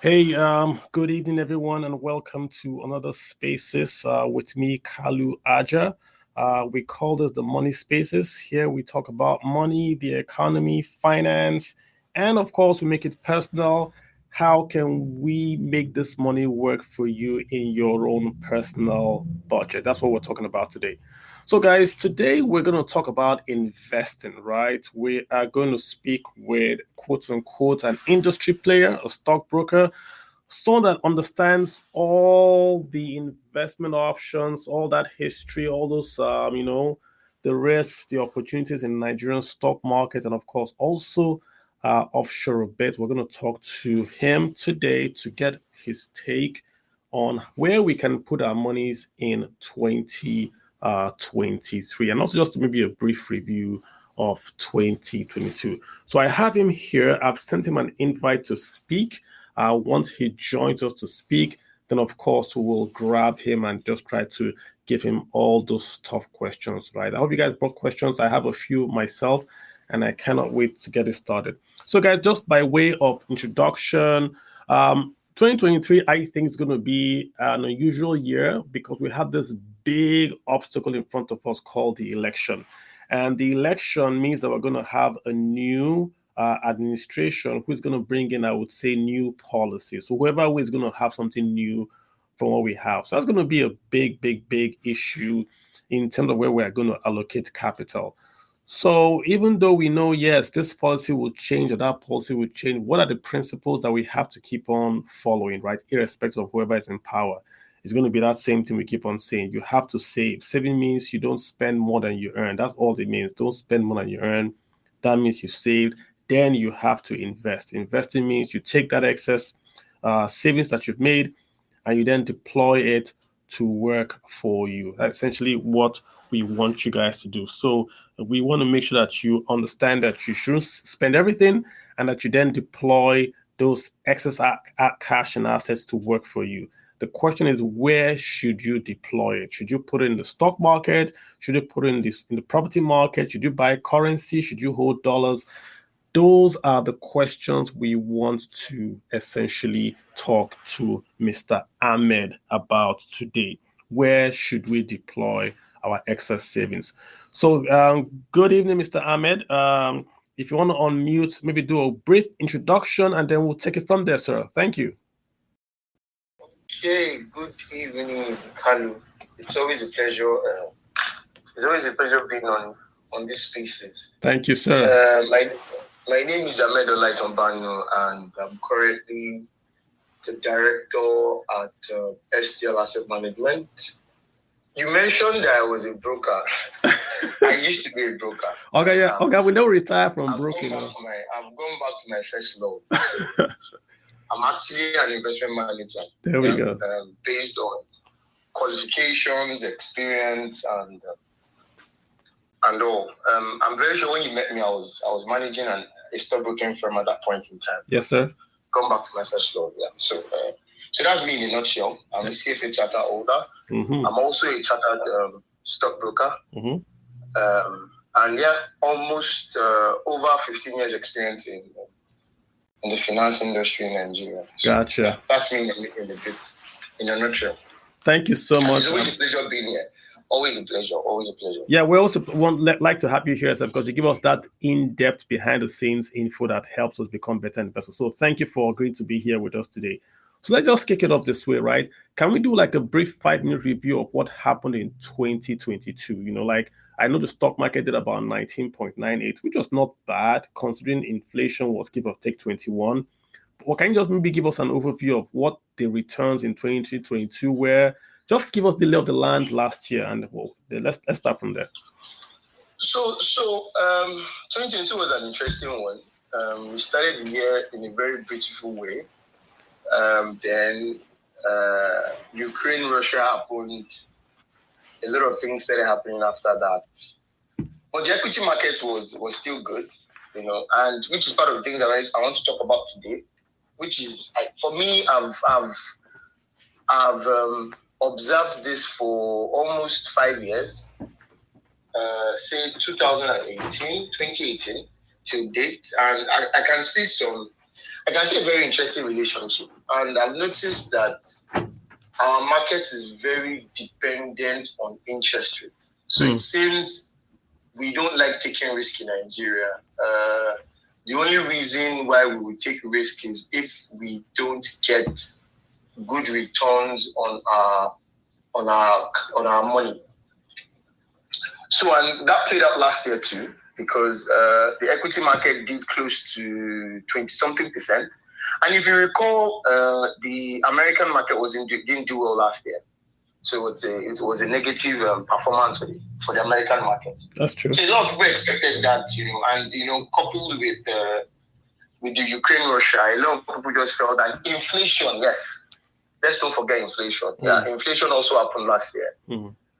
Hey, good evening, everyone, and welcome to another Spaces with me, Kalu Aja. We call this the Money Spaces. Here we talk about money, the economy, finance, and of course, we make it personal. How can we make this money work for you in your own personal budget? That's what we're talking about today. So, guys, today we're going to talk about investing, right? We are going to speak with quote unquote an industry player, a stockbroker, someone that understands all the investment options, all that history, all those, the risks, the opportunities in Nigerian stock market, and of course, also offshore a bit. We're going to talk to him today to get his take on where we can put our monies in 2023, and also just maybe a brief review of 2022. So I have him here. I've sent him an invite to speak. Once he joins us to speak, then of course we will grab him and just try to give him all those tough questions, right? I hope you guys brought questions. I have a few myself, and I cannot wait to get it started. So, guys, just by way of introduction, 2023, I think is going to be an unusual year because we have this big obstacle in front of us called the election. And the election means that we're going to have a new administration who's going to bring in, I would say, new policies. So whoever is going to have something new from what we have. So that's going to be a big issue in terms of where we're going to allocate capital. So even though we know, yes, this policy will change or that policy will change, what are the principles that we have to keep on following, right? Irrespective of whoever is in power. It's going to be that same thing we keep on saying. You have to save. Saving means you don't spend more than you earn. That's all it means. Don't spend more than you earn. That means you saved. Then you have to invest. Investing means you take that excess savings that you've made and you then deploy it to work for you. That's essentially what we want you guys to do. So we want to make sure that you understand that you shouldn't spend everything and that you then deploy those excess cash and assets to work for you. The question is, where should you deploy it? Should you put it in the stock market? Should you put it in the property market? Should you buy currency? Should you hold dollars? Those are the questions we want to essentially talk to Mr. Ahmed about today. Where should we deploy our excess savings? So, good evening, Mr. Ahmed. If you want to unmute, maybe do a brief introduction and then we'll take it from there, sir. Thank you. Okay, good evening, Kalu. It's always a pleasure. It's always a pleasure being on these spaces. Thank you, sir. My name is Ahmed Olaitonbano, and I'm currently the director at STL Asset Management. You mentioned that I was a broker. I used to be a broker. Okay, yeah. Okay, we don't retire from broking. I've gone back to my first love. I'm actually an investment manager. There we go. Based on qualifications, experience, and all. I'm very sure when you met me, I was managing a stockbroking firm at that point in time. Yes, sir. Come back to my first love. Yeah. So that's me in a nutshell. I'm a CFA charter holder. Mm-hmm. I'm also a chartered stockbroker. Mm-hmm. And yeah, almost over 15 years experience in the finance industry in Nigeria. So, gotcha. Yeah, that's me in a nutshell. Thank you so much. It's always a pleasure being here. Always a pleasure. Always a pleasure. Yeah, we also like to have you here, sir, because you give us that in-depth, behind-the-scenes info that helps us become better investors. So thank you for agreeing to be here with us today. So let's just kick it off this way, right? Can we do like a brief 5-minute review of what happened in 2022? You know, like I know the stock market did about 19.98, which was not bad considering inflation was give or take 21. But can you just maybe give us an overview of what the returns in 2022 were? Just give us the lay of the land last year, and let's start from there. So 2022 was an interesting one. We started the year in a very beautiful way. Then Ukraine, Russia happened. A lot of things started happening after that. But the equity market was still good, you know, and which is part of the things that I want to talk about today. Which is, for me, I've observed this for almost 5 years, since 2018 till date, and I can see some I can see a very interesting relationship. And I've noticed that our market is very dependent on interest rates. So it seems we don't like taking risk in Nigeria. The only reason why we would take risk is if we don't get good returns on our money. So, and that played out last year too, because the equity market did close to 20-something%. And if you recall, the American market didn't do well last year. So it was a negative performance for the American market. That's true. So a lot of people expected that, and coupled with the Ukraine-Russia, a lot of people just felt that inflation, yes, let's don't forget inflation. Yeah, inflation also happened last year.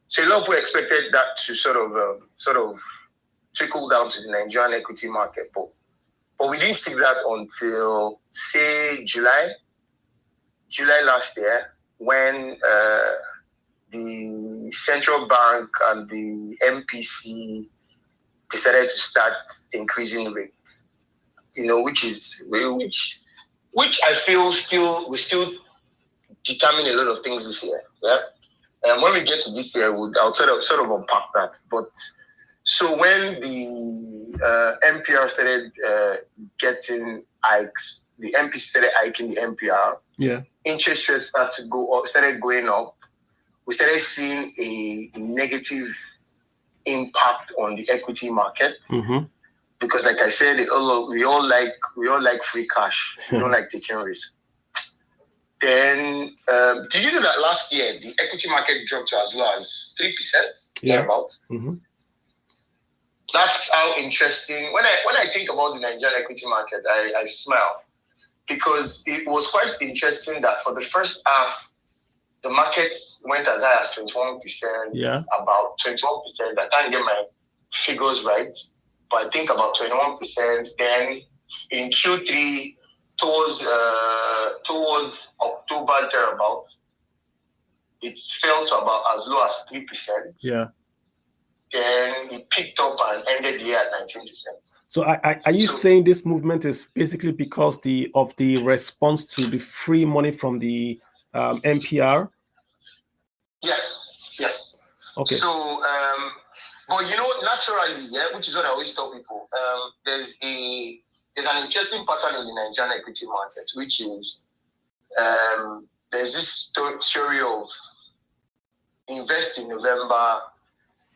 So a lot of people expected that to sort of trickle down to the Nigerian equity market, but we didn't see that until say July last year, when the central bank and the MPC decided to start increasing rates. Which I feel will still determine a lot of things this year. Yeah. And when we get to this year, I'll sort of unpack that. But so when the MPR started getting hikes, the MPC started hiking the MPR. Yeah. Interest rates started going up. We started seeing a negative impact on the equity market. Because, like I said, we all like free cash. We don't like taking risk. Then, do you know that last year the equity market dropped to as low as 3%? Yeah. About. That's how interesting. When I think about the Nigerian equity market, I smile, because it was quite interesting that for the first half, the markets went as high as 21%. Yeah. About 21%. I can't get my figures right, but I think about 21%. Then in Q3, towards October thereabouts, it fell to about as low as 3%. Yeah. Then it picked up and ended the year at 19%. So are you saying this movement is basically because of the response to the free money from the MPR? Yes. Okay. So, but naturally, yeah, which is what I always tell people, there's an interesting pattern in the Nigerian equity market, which is there's this theory of invest in November,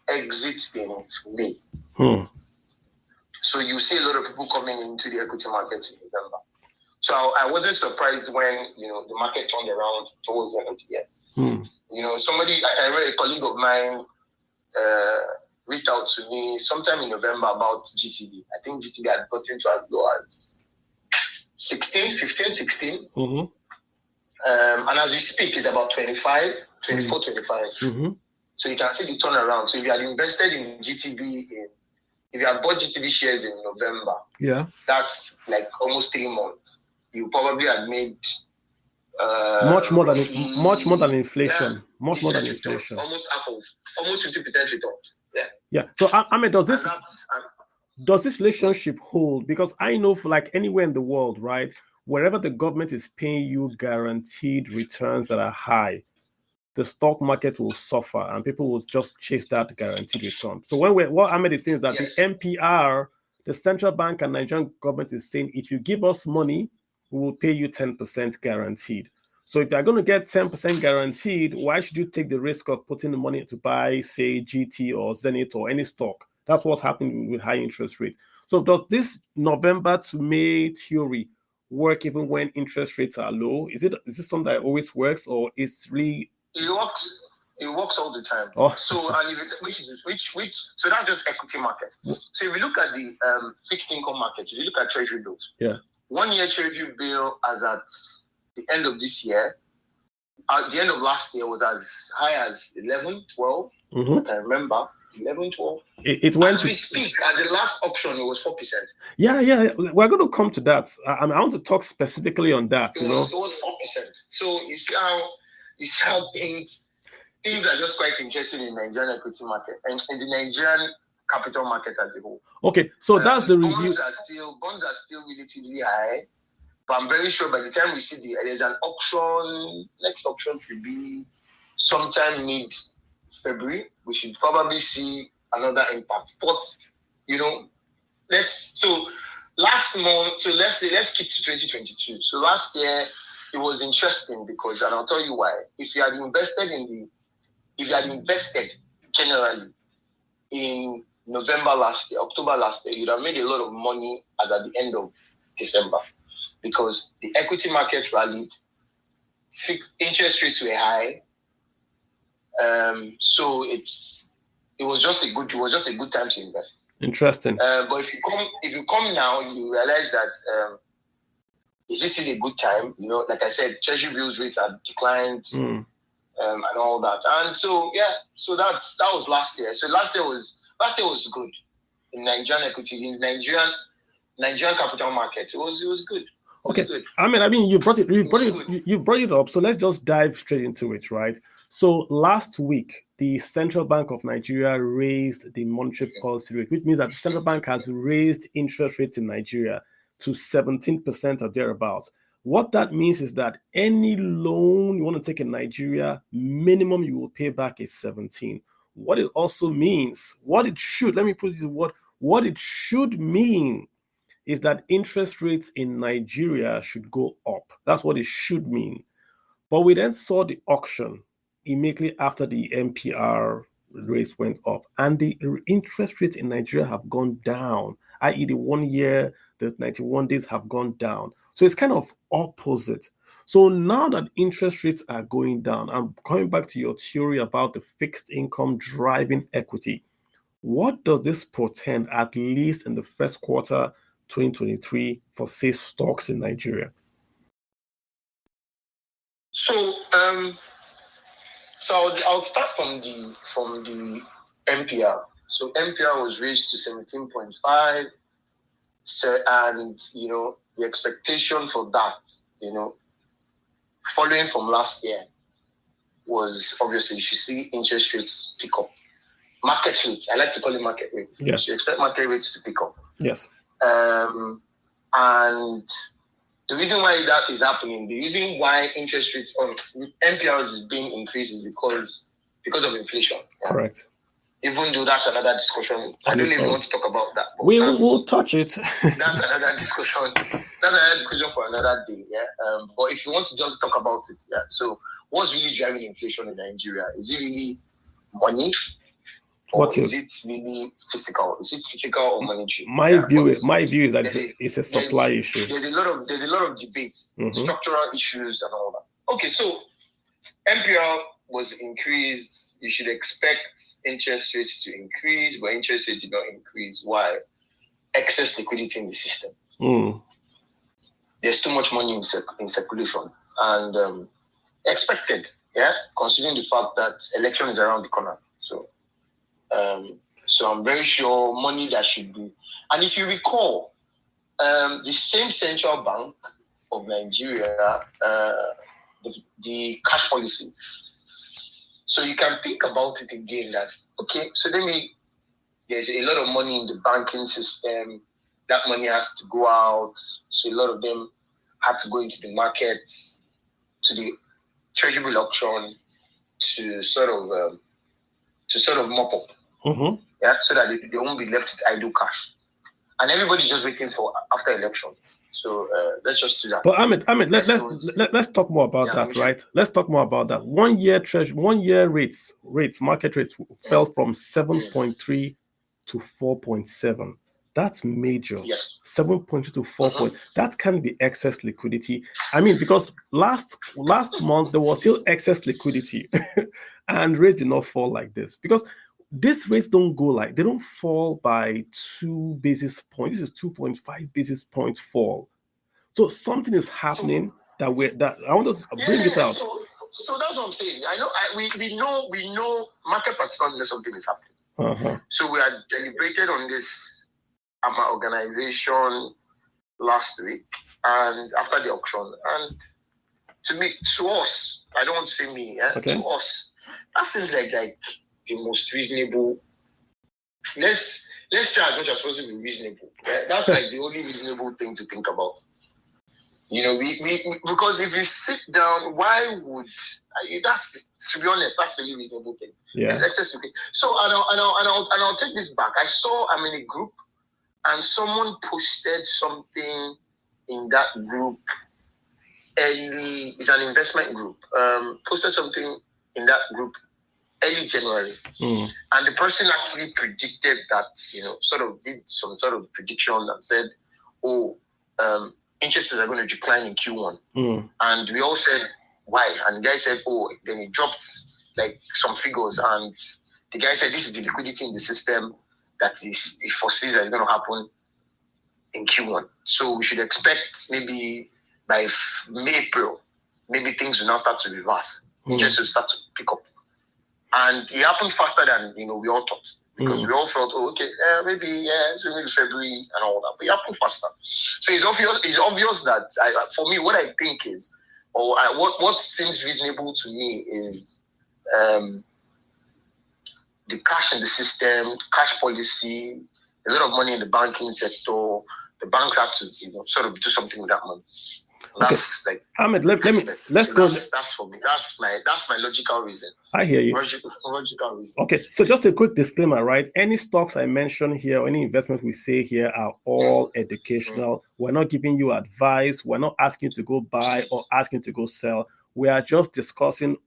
exit in May. So you see a lot of people coming into the equity market in November. So I wasn't surprised when the market turned around towards the end of the year. Somebody, I read a colleague of mine reached out to me sometime in November about GTB. I think GTB had gotten to as low as 16. And as we speak, it's about 24, 25. So you can see the turnaround. So if you had invested in GTB, if you had bought GTB shares in November, yeah, that's like almost 3 months. You probably had made much more than inflation. Yeah, much more than inflation. Almost 50% return. Yeah. So Ahmed, does this relationship hold? Because I know for like anywhere in the world, right, wherever the government is paying you guaranteed returns that are high, the stock market will suffer and people will just chase that guaranteed return. So what Ahmed is saying is that the MPR, the central bank and Nigerian government is saying, if you give us money, we will pay you 10% guaranteed. So if you're going to get 10% guaranteed, why should you take the risk of putting the money to buy, say, GT or Zenith or any stock? That's what's happening with high interest rates. So does this November to May theory work even when interest rates are low? Is this something that always works, or it's really... It works. It works all the time. So so that's just equity market. So if you look at the fixed income market, if you look at treasury bills, 1 year treasury bill as at the end of this year, at the end of last year was as high as 11, 12. I remember 11, 12. It went. As we speak, at the last auction, it was 4%. Yeah. We're going to come to that. I want to talk specifically on that. It was 4%. So you see how things are just quite interesting in the Nigerian equity market and in the Nigerian capital market as a whole. Okay, so that's the review. Bonds are still relatively high. But I'm very sure by the time we see there's an auction, next auction should be sometime mid-February. We should probably see another impact. But, let's keep to 2022. So last year, it was interesting because, and I'll tell you why. If you had invested generally in October last year, you'd have made a lot of money at the end of December because the equity market rallied, interest rates were high, so it was just a good time to invest. Interesting. But if you come now, you realize that is this still a good time? Like I said, treasury bills rates have declined. And all that, and so that was last year. So last year was good in Nigerian equity, in Nigerian capital market. It was good. Okay. I mean, you brought it up. So let's just dive straight into it, right? So last week, the Central Bank of Nigeria raised the monetary policy rate, which means that the central bank has raised interest rates in Nigeria to 17% or thereabouts. What that means is that any loan you want to take in Nigeria, minimum you will pay back is 17. What it also means, what it should mean is that interest rates in Nigeria should go up. That's what it should mean. But we then saw the auction immediately after the MPR rates went up, and the interest rates in Nigeria have gone down, i.e. the 1 year, the 91 days have gone down. So it's kind of opposite. So now that interest rates are going down, I'm coming back to your theory about the fixed income driving equity. What does this portend, at least in the first quarter 2023, for, say, stocks in Nigeria? So I'll start from the MPR. So MPR was raised to 17.5. So, and the expectation for that, following from last year, was obviously you should see interest rates pick up. Market rates, I like to call it market rates. Yes. You expect market rates to pick up. Yes. And the reason why that is happening, the reason why interest rates on MPRs is being increased is because of inflation. Correct. Even though that's another discussion. I don't even want to talk about that. We'll touch it. That's another discussion. That's another discussion for another day. Yeah. But if you want to just talk about it, yeah. So what's really driving inflation in Nigeria? Is it really money? Or is it really physical? Is it physical or monetary? My view is that it's a supply issue. There's a lot of debate, structural issues and all that. Okay, so MPR was increased. You should expect interest rates to increase, but interest rates did not increase. Why? Excess liquidity in the system. There's too much money in circulation, and expected, considering the fact that election is around the corner. So I'm very sure money that should be. And if you recall, the same central bank of Nigeria, the cash policy. So you can think about it again that, okay, so there's a lot of money in the banking system. That money has to go out. So a lot of them had to go into the markets, to the treasury bill auction, to sort of mop up. So that they won't be left with idle cash. And everybody's just waiting for after elections. So let's just do that. But Ahmed, let's talk more about that, right? Let's talk more about that. 1 year rates, market rates fell from 7.3 to 4.7. That's major. Yes. 7.2 to 4. That can be excess liquidity. I mean, because last month there was still excess liquidity, and rates did not fall like this because these rates don't fall by 2 basis points. This is 2.5 basis points fall. So something is happening that I want us to bring it out. So that's what I'm saying. I know we know market participants know something is happening. So we are deliberated on this organization last week and after the auction. And to us, I don't want to say me, to us, that seems like the most reasonable. Let's try as much as possible to be reasonable. That's like the only reasonable thing to think about. Because if you sit down, why would that's, to be honest, that's a really reasonable thing. Yeah. It's excessive. So I'll take this back. I saw I'm in a group and someone posted something in that group early. It's an investment group. Posted something in that group early January. And the person actually predicted that, sort of did some sort of prediction and said, interests are going to decline in Q1. And we all said, why? And the guy said, then he dropped like some figures. And the guy said, this is the liquidity in the system that is, it foresees that is going to happen in Q1. So we should expect maybe by April, maybe things will now start to reverse. Interest will start to pick up. And it happened faster than, we all thought. Because we all felt, maybe it's only February and all that. But it happened faster. So it's obvious that, for me, what I think is, what seems reasonable to me is the cash in the system, cash policy, a lot of money in the banking sector. The banks have to, sort of do something with that money. That's like Ahmed, let's go. That's for me. That's my logical reason. I hear you. Logical reason. Okay, so just a quick disclaimer, right? Any stocks I mention here, or any investments we say here are all educational. We're not giving you advice. We're not asking you to go buy or asking you to go sell. We are just discussing.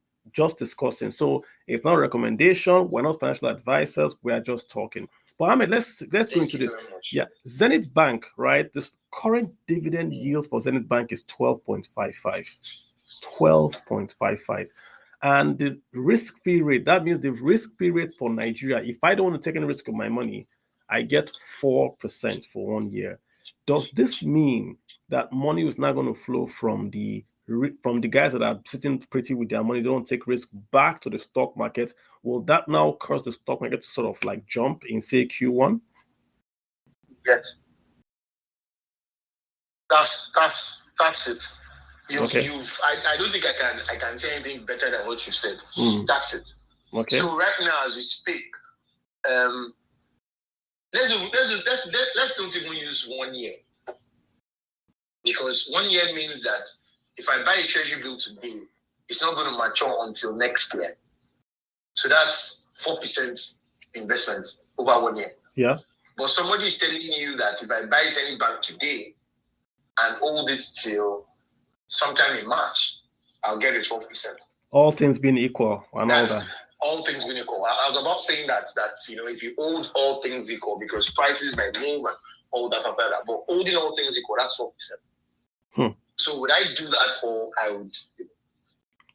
So it's not a recommendation. We're not financial advisors. We are just talking. But Ahmed, let's go into this. Yeah, Zenith Bank, right? This current dividend yield for Zenith Bank is 12.55. 12.55. And the risk-free rate, that means the risk-free rate for Nigeria, if I don't want to take any risk of my money, I get 4% for 1 year. Does this mean that money is not going to flow from the guys that are sitting pretty with their money, they don't take risk, back to the stock market? Will that now cause the stock market to sort of like jump in, say, Q1? Yes. That's it. I don't think I can say anything better than what you said. That's it. Okay. So right now, as we speak, let's don't even use 1 year, because 1 year means that if I buy a treasury bill today, it's not going to mature until next year. So that's 4% investment over 1 year. Yeah. But somebody is telling you that if I buy Zenith Bank today and hold it till sometime in March, I'll get it 12%. All things being equal and all that. All things being equal. I was about saying that if you hold all things equal, because prices might move and all that, but holding all things equal, that's 4%. So would I do that, or I would?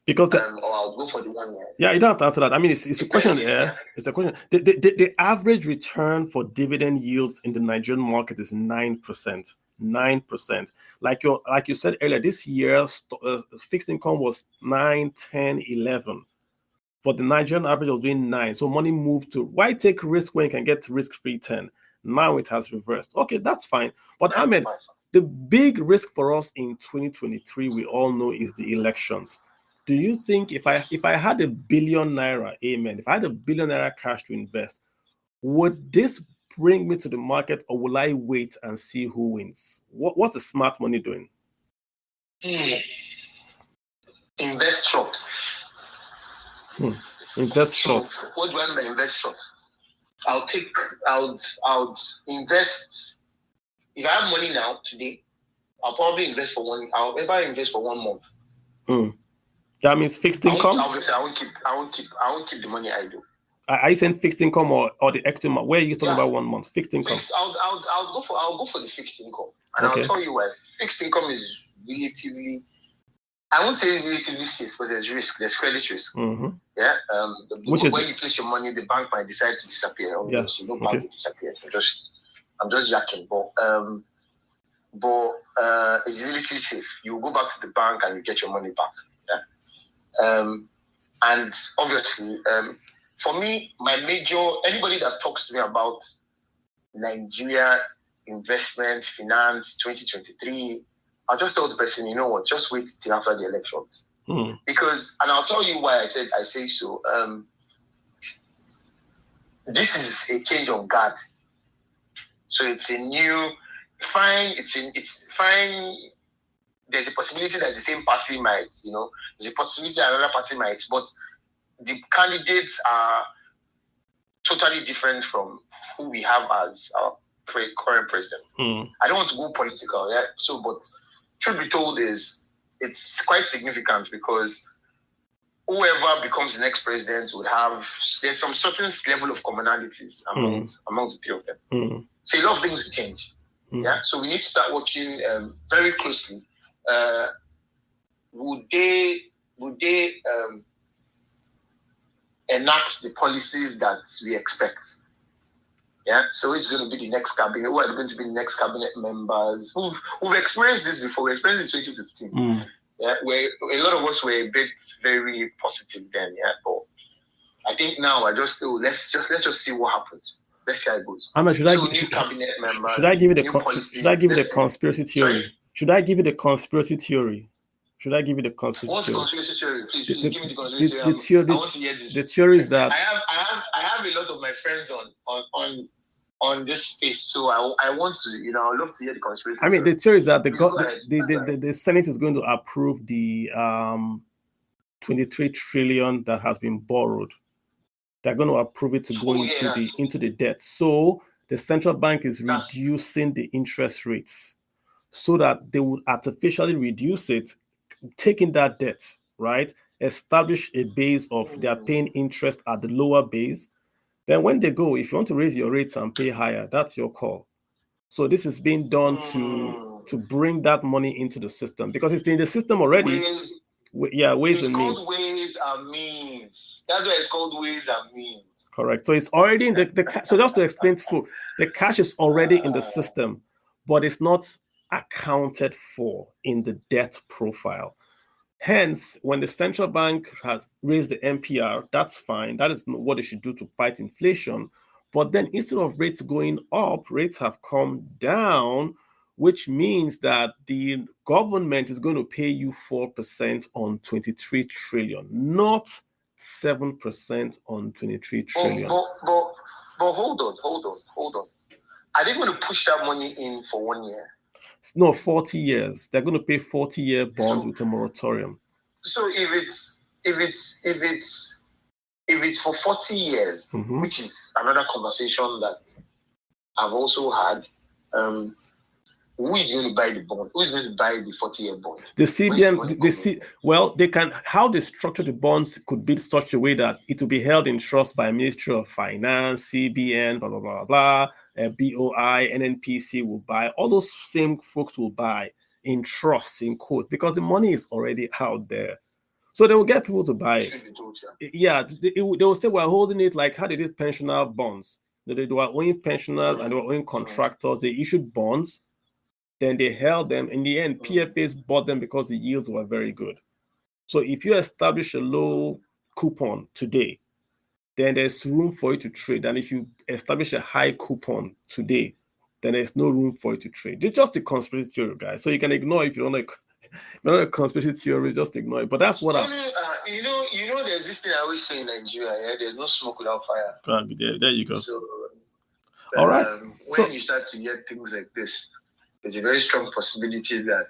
Because or I'll go for the 1 year. Yeah, you don't have to answer that. I mean, it's a question. It's a question. The average return for dividend yields in the Nigerian market is 9%. 9%. Like you said earlier, this year fixed income was 9, 10, 11. But the Nigerian average was doing 9. So money moved to, why take risk when you can get risk-free 10? Now it has reversed. Okay, that's fine. But Ahmed, the big risk for us in 2023, we all know, is the elections. Do you think if I had $1 billion, amen, if I had $1 billion cash to invest, would this bring me to the market, or will I wait and see who wins? What's the smart money doing? Invest short. Invest short. So what do I mean by invest short? I'll invest. If I have money now today, I'll probably invest for one. I'll ever invest for 1 month. That means fixed income. I won't keep the money I do. Are you saying fixed income or the equity? Where are you talking about 1 month? Fixed income. I'll go for the fixed income, and I'll tell you why. Fixed income is relatively, I won't say relatively safe, because there's risk, there's credit risk. Yeah. When you place your money, the bank might decide to disappear. Obviously, no bank will disappear. I'm just jacking, but it's relatively safe. You go back to the bank and you get your money back. Yeah. And obviously, for me, anybody that talks to me about Nigeria investment, finance, 2023, I'll just tell the person, you know what, just wait till after the elections. Because, and I'll tell you why I say so. This is a change of guard. So it's a new, it's fine there's a possibility that the same party might, there's a possibility that another party might, but the candidates are totally different from who we have as our current president. I don't want to go political, yeah. So, but truth be told is it's quite significant because whoever becomes the next president would have, there's some certain level of commonalities amongst the three of them. So a lot of things will change. Yeah. So we need to start watching very closely. Would they enact the policies that we expect? Yeah. So it's going to be the next cabinet. Who are going to be the next cabinet members? Who've experienced this before? We experienced it in 2015. Yeah, where a lot of us were a bit very positive then. Yeah, but I think now let's just see what happens. Let's see how it goes. Should I give you the conspiracy theory? Should I give you the conspiracy theory? What's conspiracy theory? Please give me the conspiracy theory. I want to hear this. The theory is that I have a lot of my friends on this space, so I want to, I'd love to hear the conspiracy theory. The theory is that the Senate is going to approve the 23 trillion that has been borrowed. They're going to approve it to go into the debt. So the central bank is reducing the interest rates so that they will artificially reduce it, taking that debt, right? Establish a base of they're paying interest at the lower base. Then when they go, if you want to raise your rates and pay higher, that's your call. So this is being done to bring that money into the system because it's in the system already. Ways and means. It's called ways and means. That's why it's called ways and means. Correct. So it's already in the so just to explain to the cash is already in the system, but it's not accounted for in the debt profile. Hence, when the central bank has raised the MPR, that's fine. That is what they should do to fight inflation. But then instead of rates going up, rates have come down, which means that the government is going to pay you 4% on 23 trillion, not 7% on 23 trillion. But hold on. Are they going to push that money in for 1 year? No, 40 years. They're going to pay 40-year bonds with a moratorium. So if it's for 40 years, which is another conversation that I've also had, who is going to buy the bond? Who is going to buy the 40-year bond? The CBN, they can, how they structure the bonds could be such a way that it will be held in trust by Ministry of Finance, CBN, blah, blah, blah, blah, BOI, NNPC will buy. All those same folks will buy in trust, in quote, because the money is already out there. So they will get people to buy it. Yeah, they will say, we're holding it like how they did pensioner bonds. They were owing pensioners and they were owing contractors. They issued bonds. Then they held them. In the end, PFAs bought them because the yields were very good. So if you establish a low coupon today, then there's room for you to trade. And if you establish a high coupon today, then there's no room for you to trade. It's just a conspiracy theory, guys. So you can ignore if you don't like a conspiracy theory, just ignore it. But that's what you know, there's this thing I always say in Nigeria, yeah? There's no smoke without fire. There you go. So, all right. When you start to get things like this, there's a very strong possibility that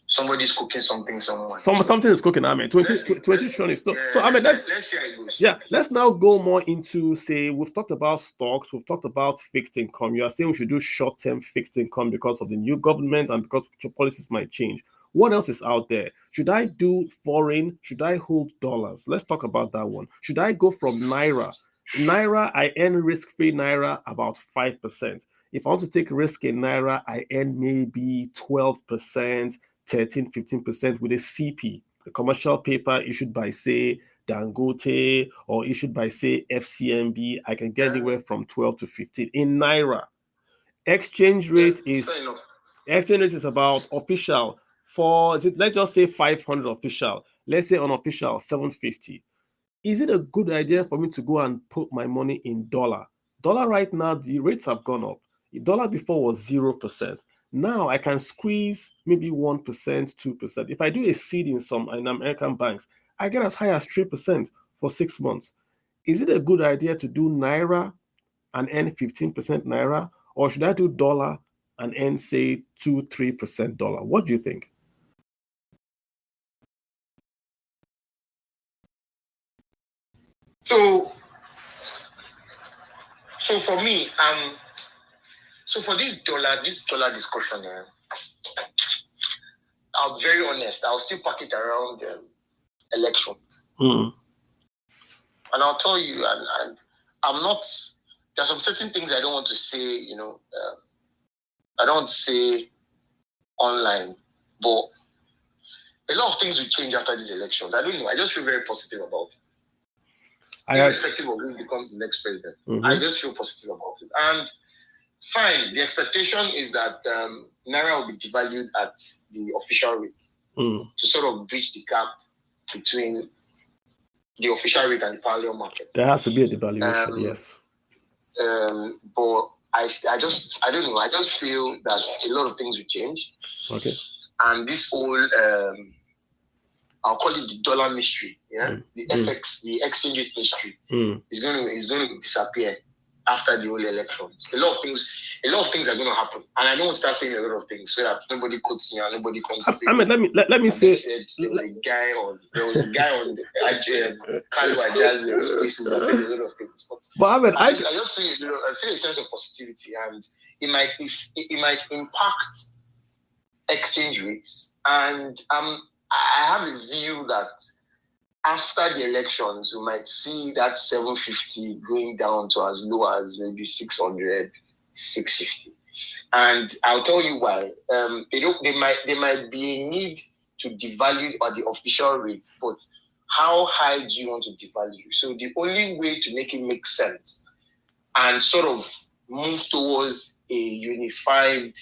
somebody's cooking something somewhere. Something is cooking, 2020. So let's see how it goes. Yeah, let's now go more into, say, we've talked about stocks, we've talked about fixed income. You are saying we should do short-term fixed income because of the new government and because policies might change. What else is out there? Should I do foreign? Should I hold dollars? Let's talk about that one. Should I go from Naira? Naira, I earn risk-free Naira about 5%. If I want to take risk in Naira, I earn maybe 12%, 13, 15% with a CP, a commercial paper issued by, say, Dangote or issued by, say, FCMB. I can get anywhere from 12 to 15 in Naira. Exchange rate is about official let's just say 500 official. Let's say unofficial 750. Is it a good idea for me to go and put my money in dollar? Dollar right now, the rates have gone up. The dollar before was 0%. Now I can squeeze maybe 1%, 2%. If I do a seed in American banks, I get as high as 3% for 6 months. Is it a good idea to do Naira and earn 15% Naira? Or should I do dollar and end, say, 2-3% dollar? What do you think? So for me, so for this dollar discussion, I'll be very honest. I'll still pack it around elections, and I'll tell you, and I'm not. There are some certain things I don't want to say. I don't want to say online, but a lot of things will change after these elections. I don't know. I just feel very positive about it. Irrespective of who becomes the next president, I just feel positive about it. And fine, the expectation is that Naira will be devalued at the official rate to sort of bridge the gap between the official rate and the parallel market. There has to be a devaluation, yes. But I don't know. I just feel that a lot of things will change. Okay. And this whole I'll call it the dollar mystery, the FX, the exchange rate mystery, is going to disappear after the whole elections. A lot of things are going to happen, and I don't want to start saying a lot of things so that nobody quotes me and nobody comes. I mean, let me say, there was a guy on Kalu Ajazi spaces that said a lot of things. But I just feel I feel a sense of positivity, and it might impact exchange rates, and I have a view that after the elections, we might see that 750 going down to as low as maybe 600, 650. And I'll tell you why. There might be a need to devalue at the official rate, but how high do you want to devalue? So the only way to make it make sense and sort of move towards a unified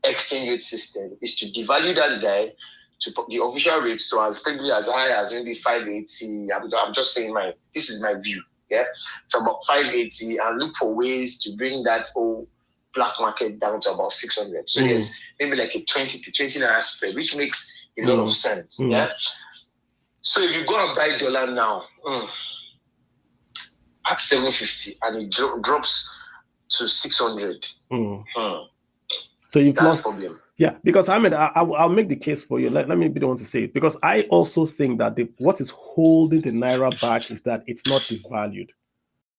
exchange rate system is to devalue that guy to the official rate, so as probably as high as maybe 580. I'm just saying this is my view. Yeah, so about 580, and look for ways to bring that whole black market down to about 600. So there's maybe like a 20 to 20 spread, which makes a lot of sense. Yeah. So if you go and buy dollar now at 750 and it drops to 600, so you've lost problem. Yeah, because I'll make the case for you. Let me be the one to say it, because I also think that what is holding the Naira back is that it's not devalued.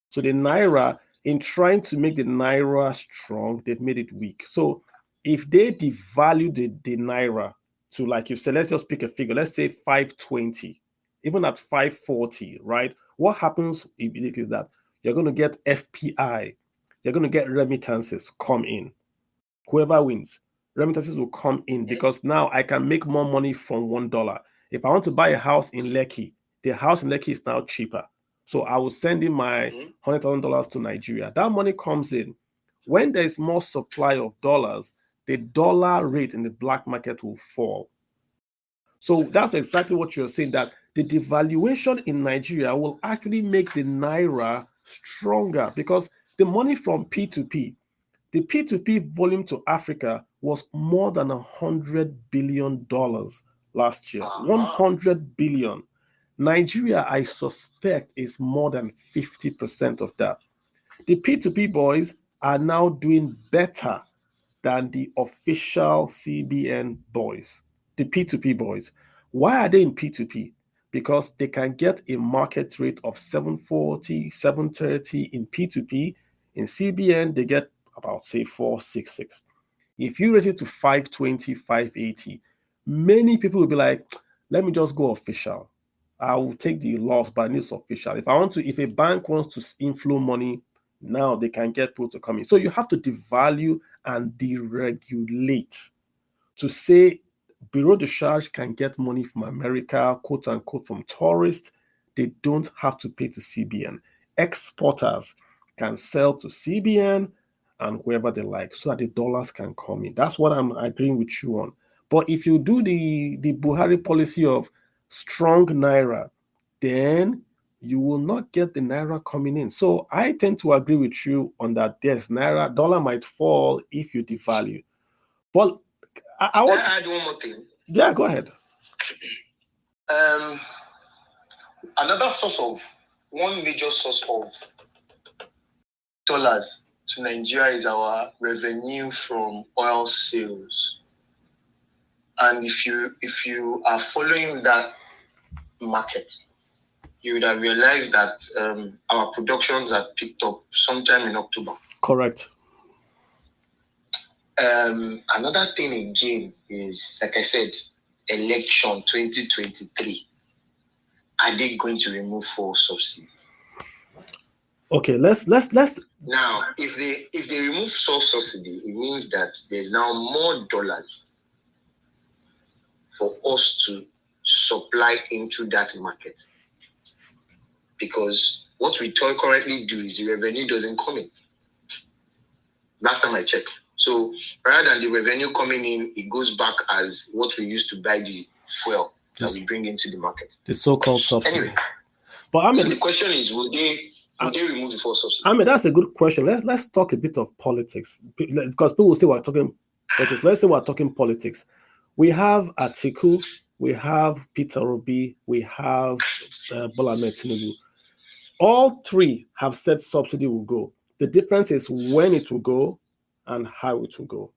So the Naira, in trying to make the Naira strong, they've made it weak. So if they devalue the Naira to, like you said, let's just pick a figure, let's say 520, even at 540, right? What happens immediately is that you're going to get FPI, you're going to get remittances come in. Whoever wins, remittances will come in, because now I can make more money from $1. If I want to buy a house in Lekki, the house in Lekki is now cheaper. So I will send in my $100,000 to Nigeria. That money comes in. When there is more supply of dollars, the dollar rate in the black market will fall. So that's exactly what you're saying, that the devaluation in Nigeria will actually make the Naira stronger, because the money from P2P, the P2P volume to Africa was more than $100 billion last year. 100 billion. Nigeria, I suspect, is more than 50% of that. The P2P boys are now doing better than the official CBN boys, the P2P boys. Why are they in P2P? Because they can get a market rate of 740, 730 in P2P. In CBN, they get about, say, 466. If you raise it to 520, 580, many people will be like, let me just go official. I will take the loss, but I need official. If a bank wants to inflow money, now they can get people to come in. So you have to devalue and deregulate to say Bureau de Charge can get money from America, quote unquote, from tourists. They don't have to pay to CBN. Exporters can sell to CBN and whoever they like, so that the dollars can come in. That's what I'm agreeing with you on. But if you do the Buhari policy of strong Naira, then you will not get the Naira coming in. So I tend to agree with you on that. Yes, Naira, dollar might fall if you devalue. But I want to add one more thing. Yeah, go ahead. One major source of dollars to Nigeria is our revenue from oil sales. And if you are following that market, you would have realized that our productions have picked up sometime in October. Correct. Another thing again is, like I said, election 2023. Are they going to remove fuel subsidy? Okay, let's. Now, if they remove fuel subsidy, it means that there's now more dollars for us to supply into that market. Because what we currently do is the revenue doesn't come in. Last time I checked. So rather than the revenue coming in, it goes back as what we used to buy the fuel that we bring into the market. The so-called subsidy. Anyway, but so the question is, will they remove the fuel subsidy? That's a good question. Let's talk a bit of politics, because people will say we're talking politics. Let's say we're talking politics. We have Atiku, we have Peter Obi, we have Bola Ahmed Tinubu. All three have said subsidy will go. The difference is when it will go and how it will go.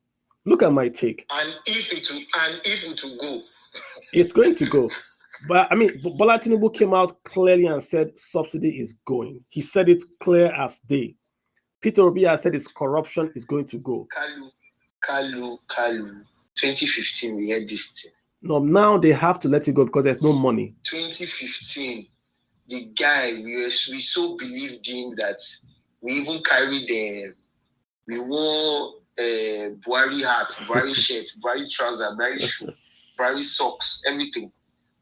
Look at my take. And if it will go. It's going to go. But I mean, Bola Tinubu came out clearly and said subsidy is going. He said it clear as day. Peter Obi has said his corruption is going to go. Kalu. 2015, we had this thing. No, now they have to let it go because there's no money. 2015, the guy, we so believed in that we even carried we wore Buhari hats, Buhari shirts, Buhari trousers, Buhari shoes, Buhari socks, everything,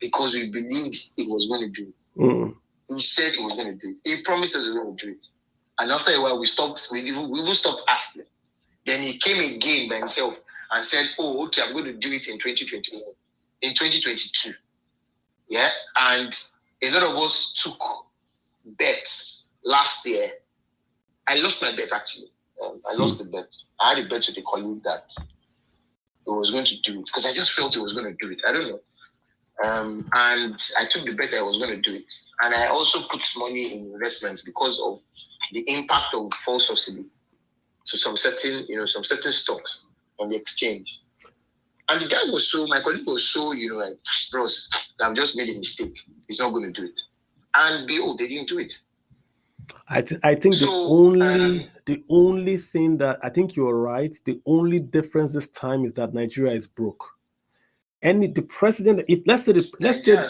because we believed he was going to do it. Mm. He said he was going to do it. He promised us he was going to do it. And after a while, we even stopped asking. Then he came again by himself and said, oh, okay, I'm going to do it in 2021, in 2022. Yeah, and a lot of us took bets last year. I lost my bet, actually. I lost the bet. I had a bet with a colleague that he was going to do it because I just felt he was going to do it. I don't know. And I took the bet that I was going to do it. And I also put money in investments because of the impact of fuel subsidy to some certain stocks on the exchange. And the guy my colleague was so, like, bros, I've just made a mistake. He's not going to do it. And they didn't do it. I think the only thing that I think you're right, the only difference this time is that Nigeria is broke. The president, Nigeria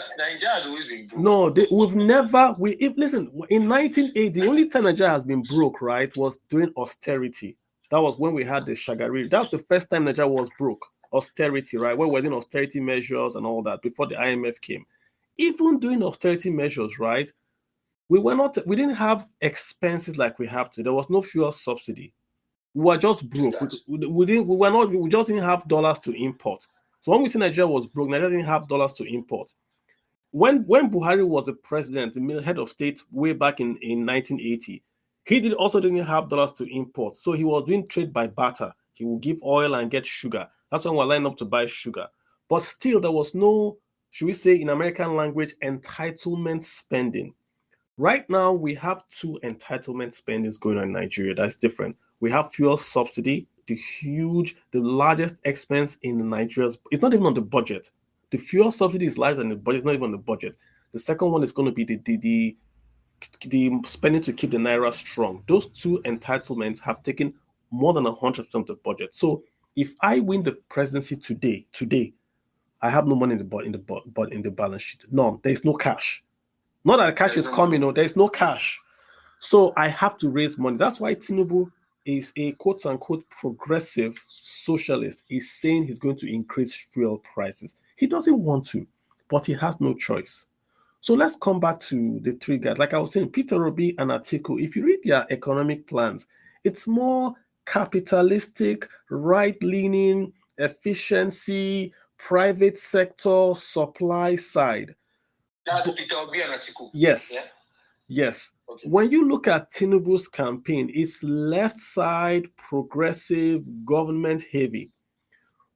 has always been broke. No, listen, in 1980, the only time Nigeria has been broke, right, was during austerity. That was when we had the Shagari. That was the first time Nigeria was broke. Austerity, right? When we were doing austerity measures and all that before the IMF came. Even doing austerity measures, right? We didn't have expenses like we have today. There was no fuel subsidy. We were just broke. We just didn't have dollars to import. So when we say Nigeria was broke, Nigeria didn't have dollars to import. When Buhari was the president, the head of state way back in 1980, he didn't have dollars to import. So he was doing trade by barter. He would give oil and get sugar. That's when we're lining up to buy sugar. But still, there was no, should we say in American language, entitlement spending. Right now, we have two entitlement spendings going on in Nigeria. That's different. We have fuel subsidy, the largest expense in Nigeria's. It's not even on the budget. The fuel subsidy is larger than the budget. It's not even on the budget. The second one is going to be the spending to keep the naira strong. Those two entitlements have taken more than 100% of the budget. So if I win the presidency today, I have no money in the balance sheet. None. There is no cash. Not that the cash is coming, there is no cash. So I have to raise money. That's why Tinubu is a quote-unquote progressive socialist. He's saying he's going to increase fuel prices. He doesn't want to, but he has no choice. So let's come back to the three guys. Like I was saying, Peter Obi and Atiku, if you read their economic plans, it's more capitalistic, right-leaning, efficiency, private sector, supply side. That's Peter Obi and Atiku. Yes. Yeah? Yes. Okay. When you look at Tinubu's campaign, it's left side, progressive, government heavy.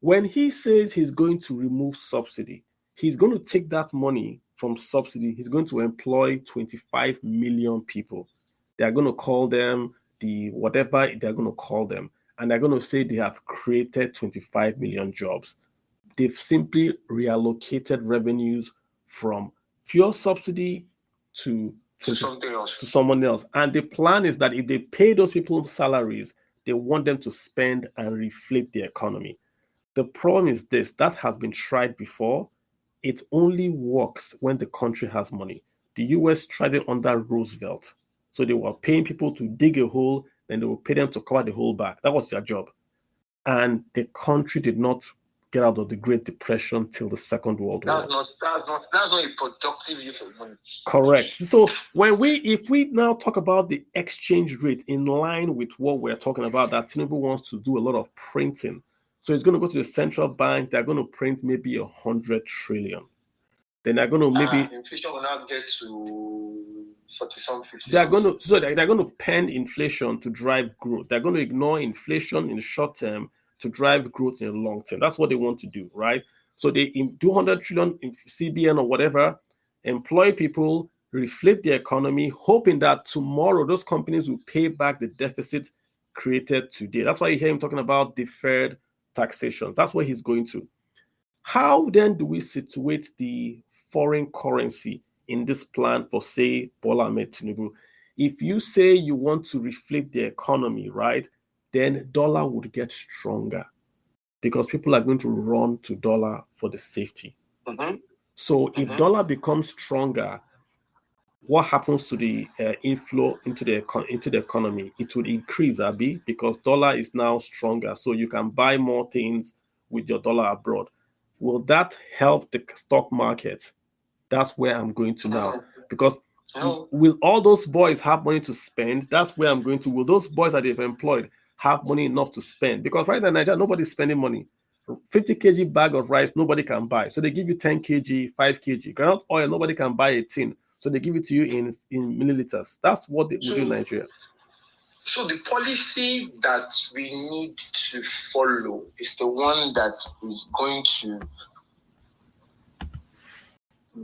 When he says he's going to remove subsidy, he's going to take that money from subsidy. He's going to employ 25 million people. They're going to call them the whatever they're going to call them, and they're going to say they have created 25 million jobs. They've simply reallocated revenues from fuel subsidy to something else, to someone else. And the plan is that if they pay those people salaries, they want them to spend and reflate the economy. The problem is this: that has been tried before. It only works when the country has money. The US tried it under Roosevelt. So they were paying people to dig a hole, then they would pay them to cover the hole back. That was their job. And the country did not get out of the Great Depression till the Second World War. That's not a productive use of money. Correct. So if we now talk about the exchange rate in line with what we're talking about, that Tinubu wants to do a lot of printing. So it's going to go to the central bank. They're going to print maybe 100 trillion. Then they're going to maybe inflation will now get to 40-some, 50. They're going to pen inflation to drive growth. They're going to ignore inflation in the short term to drive growth in the long term. That's what they want to do, right? So they do 100 trillion in CBN or whatever, employ people, reflate the economy, hoping that tomorrow those companies will pay back the deficit created today. That's why you hear him talking about deferred taxation. That's what he's going to. How then do we situate the foreign currency in this plan for, say, Bola Ahmed Tinubu? If you say you want to reflate the economy, right, then dollar would get stronger because people are going to run to dollar for the safety. So if dollar becomes stronger, what happens to the inflow into the economy? It would increase, Abi, because dollar is now stronger. So you can buy more things with your dollar abroad. Will that help the stock market? That's where I'm going to now. Because will all those boys have money to spend? That's where I'm going to. Will those boys that they've employed have money enough to spend? Because right now in Nigeria, nobody's spending money. 50 kg bag of rice, nobody can buy. So they give you 10 kg, 5 kg. Groundnut oil, nobody can buy a tin. So they give it to you in milliliters. That's what they will do in Nigeria. So the policy that we need to follow is the one that is going to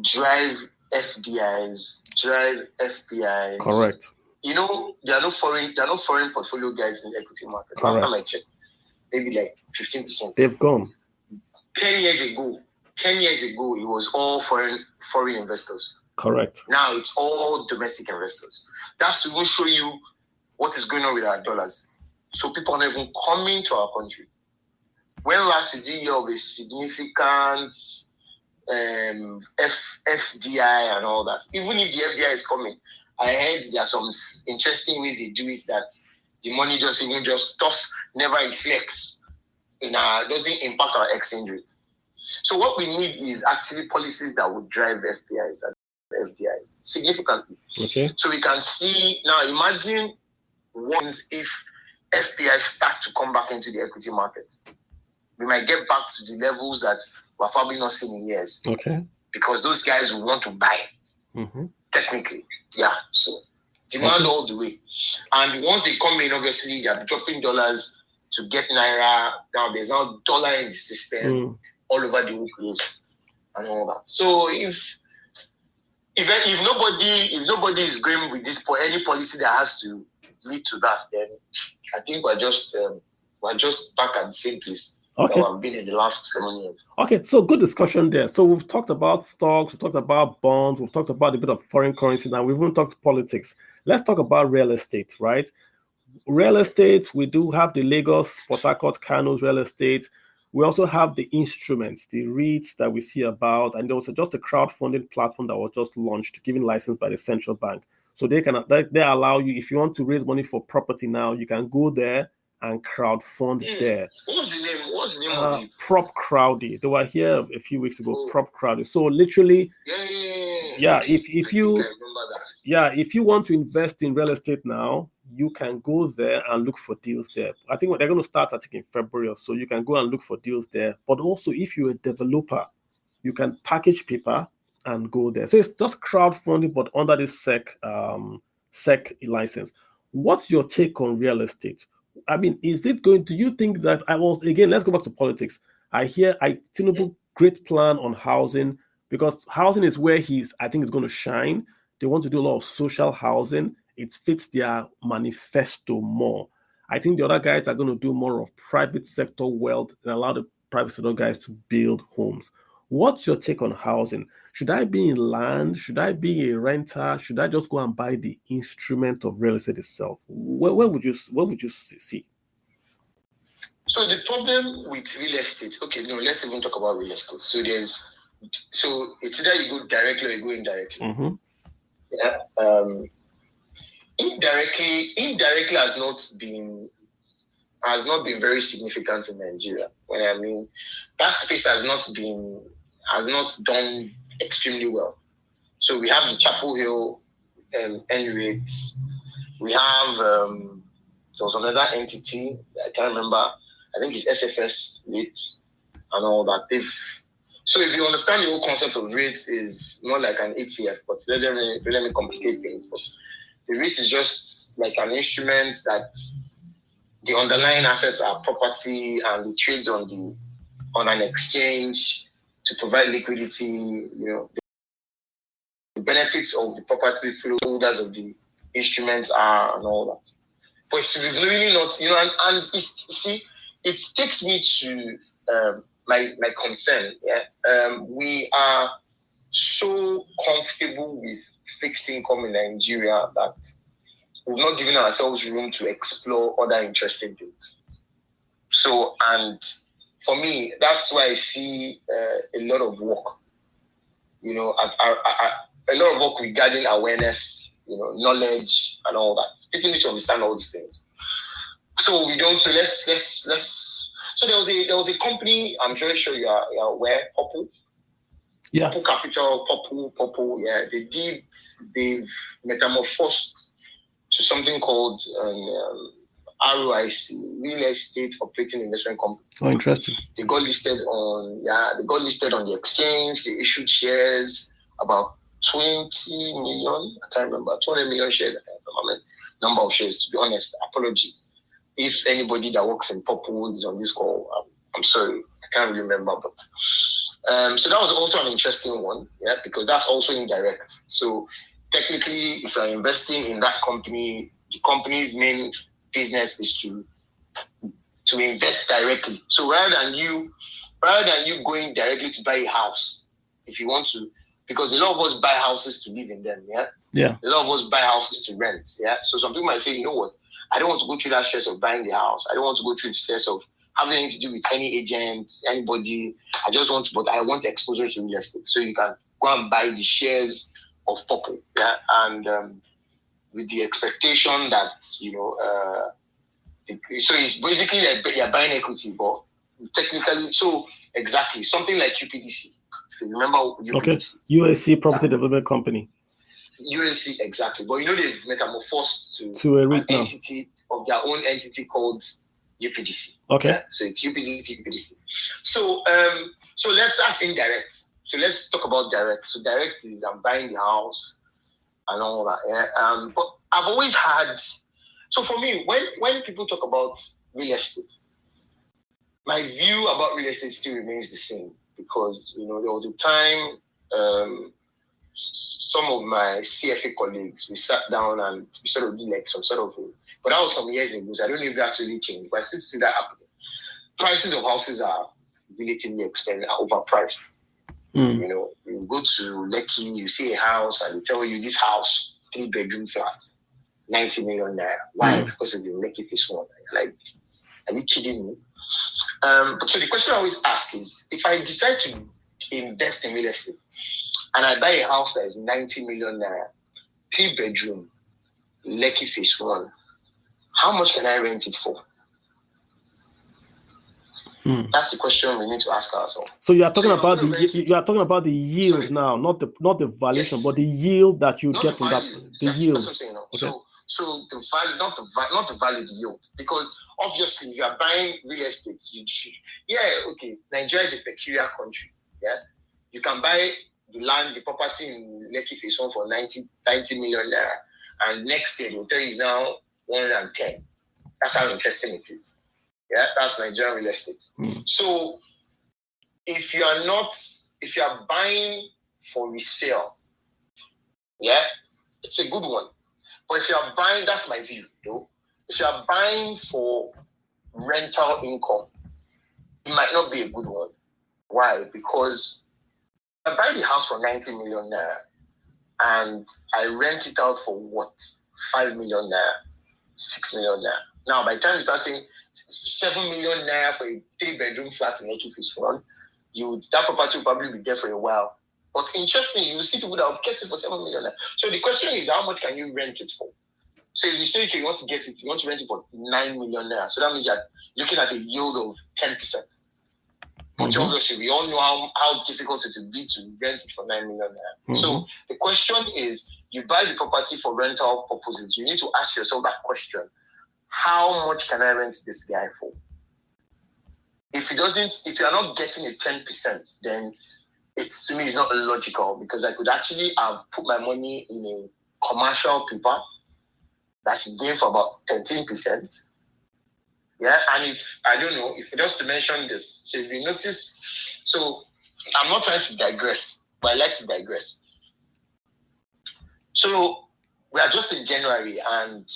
drive FDIs, drive FPIs. Correct. You know, there are no foreign portfolio guys in the equity market. Correct. Last time I checked, maybe like 15%. They've gone. 10 years ago, it was all foreign investors. Correct. Now it's all domestic investors. That's to even show you what is going on with our dollars. So people are not even coming to our country. When last did you hear of a significant FDI and all that? Even if the FDI is coming, I heard there are some interesting ways they do it that the money just never reflects doesn't impact our exchange rate. So what we need is actually policies that would drive FDIs and FDIs significantly. Okay. So we can see now. Imagine what if FPIs start to come back into the equity market. We might get back to the levels that we're probably not seeing in years. Okay. Because those guys will want to buy. Technically, yeah. So demand all the way, and once they come in, obviously they are dropping dollars to get naira. Now there's now dollar in the system all over the whole place and all that. So if nobody is going with this for any policy that has to lead to that, then I think we're just back at the same place. Okay. That I've been in the last 7 years. Okay, so good discussion there. So we've talked about stocks, we've talked about bonds, we've talked about a bit of foreign currency. Now we've even talked politics. Let's talk about real estate, right? Real estate, we do have the Lagos, Port Harcourt, Kano's real estate. We also have the instruments, the REITs that we see about, and there was just a crowdfunding platform that was just launched, given license by the central bank. So they allow you, if you want to raise money for property now, you can go there and crowdfund there. What's the name of it? Prop Crowdy. They were here a few weeks ago. Prop Crowdy. So literally, if you want to invest in real estate now, you can go there and look for deals there. I think they're going to start, in February or so. You can go and look for deals there. But also, if you're a developer, you can package paper and go there. So it's just crowdfunding, but under this SEC license. What's your take on real estate? I mean, do you think that let's go back to politics. I hear Tinubu great plan on housing, because housing is where I think is going to shine. They want to do a lot of social housing, it fits their manifesto more. I think the other guys are going to do more of private sector wealth and allow the private sector guys to build homes. What's your take on housing? Should I be in land? Should I be a renter? Should I just go and buy the instrument of real estate itself? Where would you see? So the problem with real estate, okay, no, let's even talk about real estate. So it's either you go directly or you go indirectly. Mm-hmm. Yeah. Indirectly has not been very significant in Nigeria. I mean, that space has not done extremely well. So we have the Chapel Hill Emirates. We have there was another entity, I can't remember. I think it's SFS rates and all that. So if you understand the whole concept of rates is not like an ETF, but let me complicate things. But the REIT is just like an instrument that the underlying assets are property and it trades on an exchange to provide liquidity. The benefits of the property through holders of the instruments are and all that. But it's really not, it takes me to my concern. Yeah, we are so comfortable with fixed income in Nigeria that we've not given ourselves room to explore other interesting things. So, and for me, that's why I see a lot of work, a lot of work regarding awareness, knowledge and all that. People need to understand all these things. So so there was a company, I'm very sure you are aware, Purple. Yeah. Purple Capital, Purple, yeah. They've metamorphosed to something called ROIC, Real Estate Operating Investment Company. Oh, interesting. They got listed on the exchange. They issued shares, about 20 million, I can't remember, 200 million shares, I can't remember number of shares, to be honest. Apologies. If anybody that works in Purple is on this call, I'm sorry, I can't really remember, but so that was also an interesting one, yeah, because that's also indirect. So technically, if you're investing in that company, the company's main business is to invest directly. So rather than you going directly to buy a house, if you want to, because a lot of us buy houses to live in them, yeah? Yeah. A lot of us buy houses to rent, yeah? So some people might say, you know what, I don't want to go through that stress of buying the house. I don't want to go through the stress of having anything to do with any agent, anybody. But I want exposure to real estate. So you can go and buy the shares of Purple, yeah? And with the expectation that, so it's basically like you're buying equity, but technically, so exactly, something like UPDC. So remember UPDC? Okay, USC Property Development Company. USC, exactly. But they've metamorphosed to a an entity of their own entity called UPDC. Okay. Yeah? So it's UPDC. So that's indirect. So let's talk about direct. So direct is I'm buying the house and all that. Yeah. But I've always had. So for me, when people talk about real estate, my view about real estate still remains the same because there was a time some of my CFA colleagues, we sat down and we sort of did like some sort of, but that was some years ago, so I don't know if that's really changed, but I still see that happening. Prices of houses are relatively expensive, are overpriced. You go to Lekki, you see a house and they tell you this house, 3-bedroom flat, 90 million naira. Why? Because it's in Lekki Phase 1. Like, are you kidding me? So the question I always ask is, if I decide to invest in real estate and I buy a house that is 90 million naira, 3-bedroom, Lekki Phase 1, how much can I rent it for? That's the question we need to ask ourselves. So you are talking about the yield now, not the valuation, yes, but the yield that you get from that. The yield. That's what I'm saying now. Okay. So the value, not the value, the yield, because obviously you are buying real estate. Nigeria is a peculiar country. Yeah, you can buy the land, the property in Lekki Phase 1 for 90 million naira, and next year they'll tell you it's now 110. That's how interesting it is. Yeah, that's Nigerian real estate. So if you are buying for resale, yeah, it's a good one. But if you are buying, that's my view, though. If you are buying for rental income, it might not be a good one. Why? Because I buy the house for 90 million naira and I rent it out for what? 5 million naira, 6 million naira. Now, by the time you start saying 7 million naira for a 3-bedroom flat in Ekifis one, that property will probably be there for a while. But interestingly, you will see people that will get it for 7 million naira. So the question is, how much can you rent it for? So if you say, okay, you want to rent it for 9 million naira. So that means you're looking at a yield of 10%. But obviously, we all know how difficult it will be to rent it for 9 million naira. So the question is, you buy the property for rental purposes. You need to ask yourself that question. How much can I rent this guy for? If you're not getting a 10%, then to me, it's not logical, because I could actually have put my money in a commercial paper that's going for about 13%. Yeah, and if just to mention this, so if you notice, so I'm not trying to digress, but I like to digress. So we are just in January, and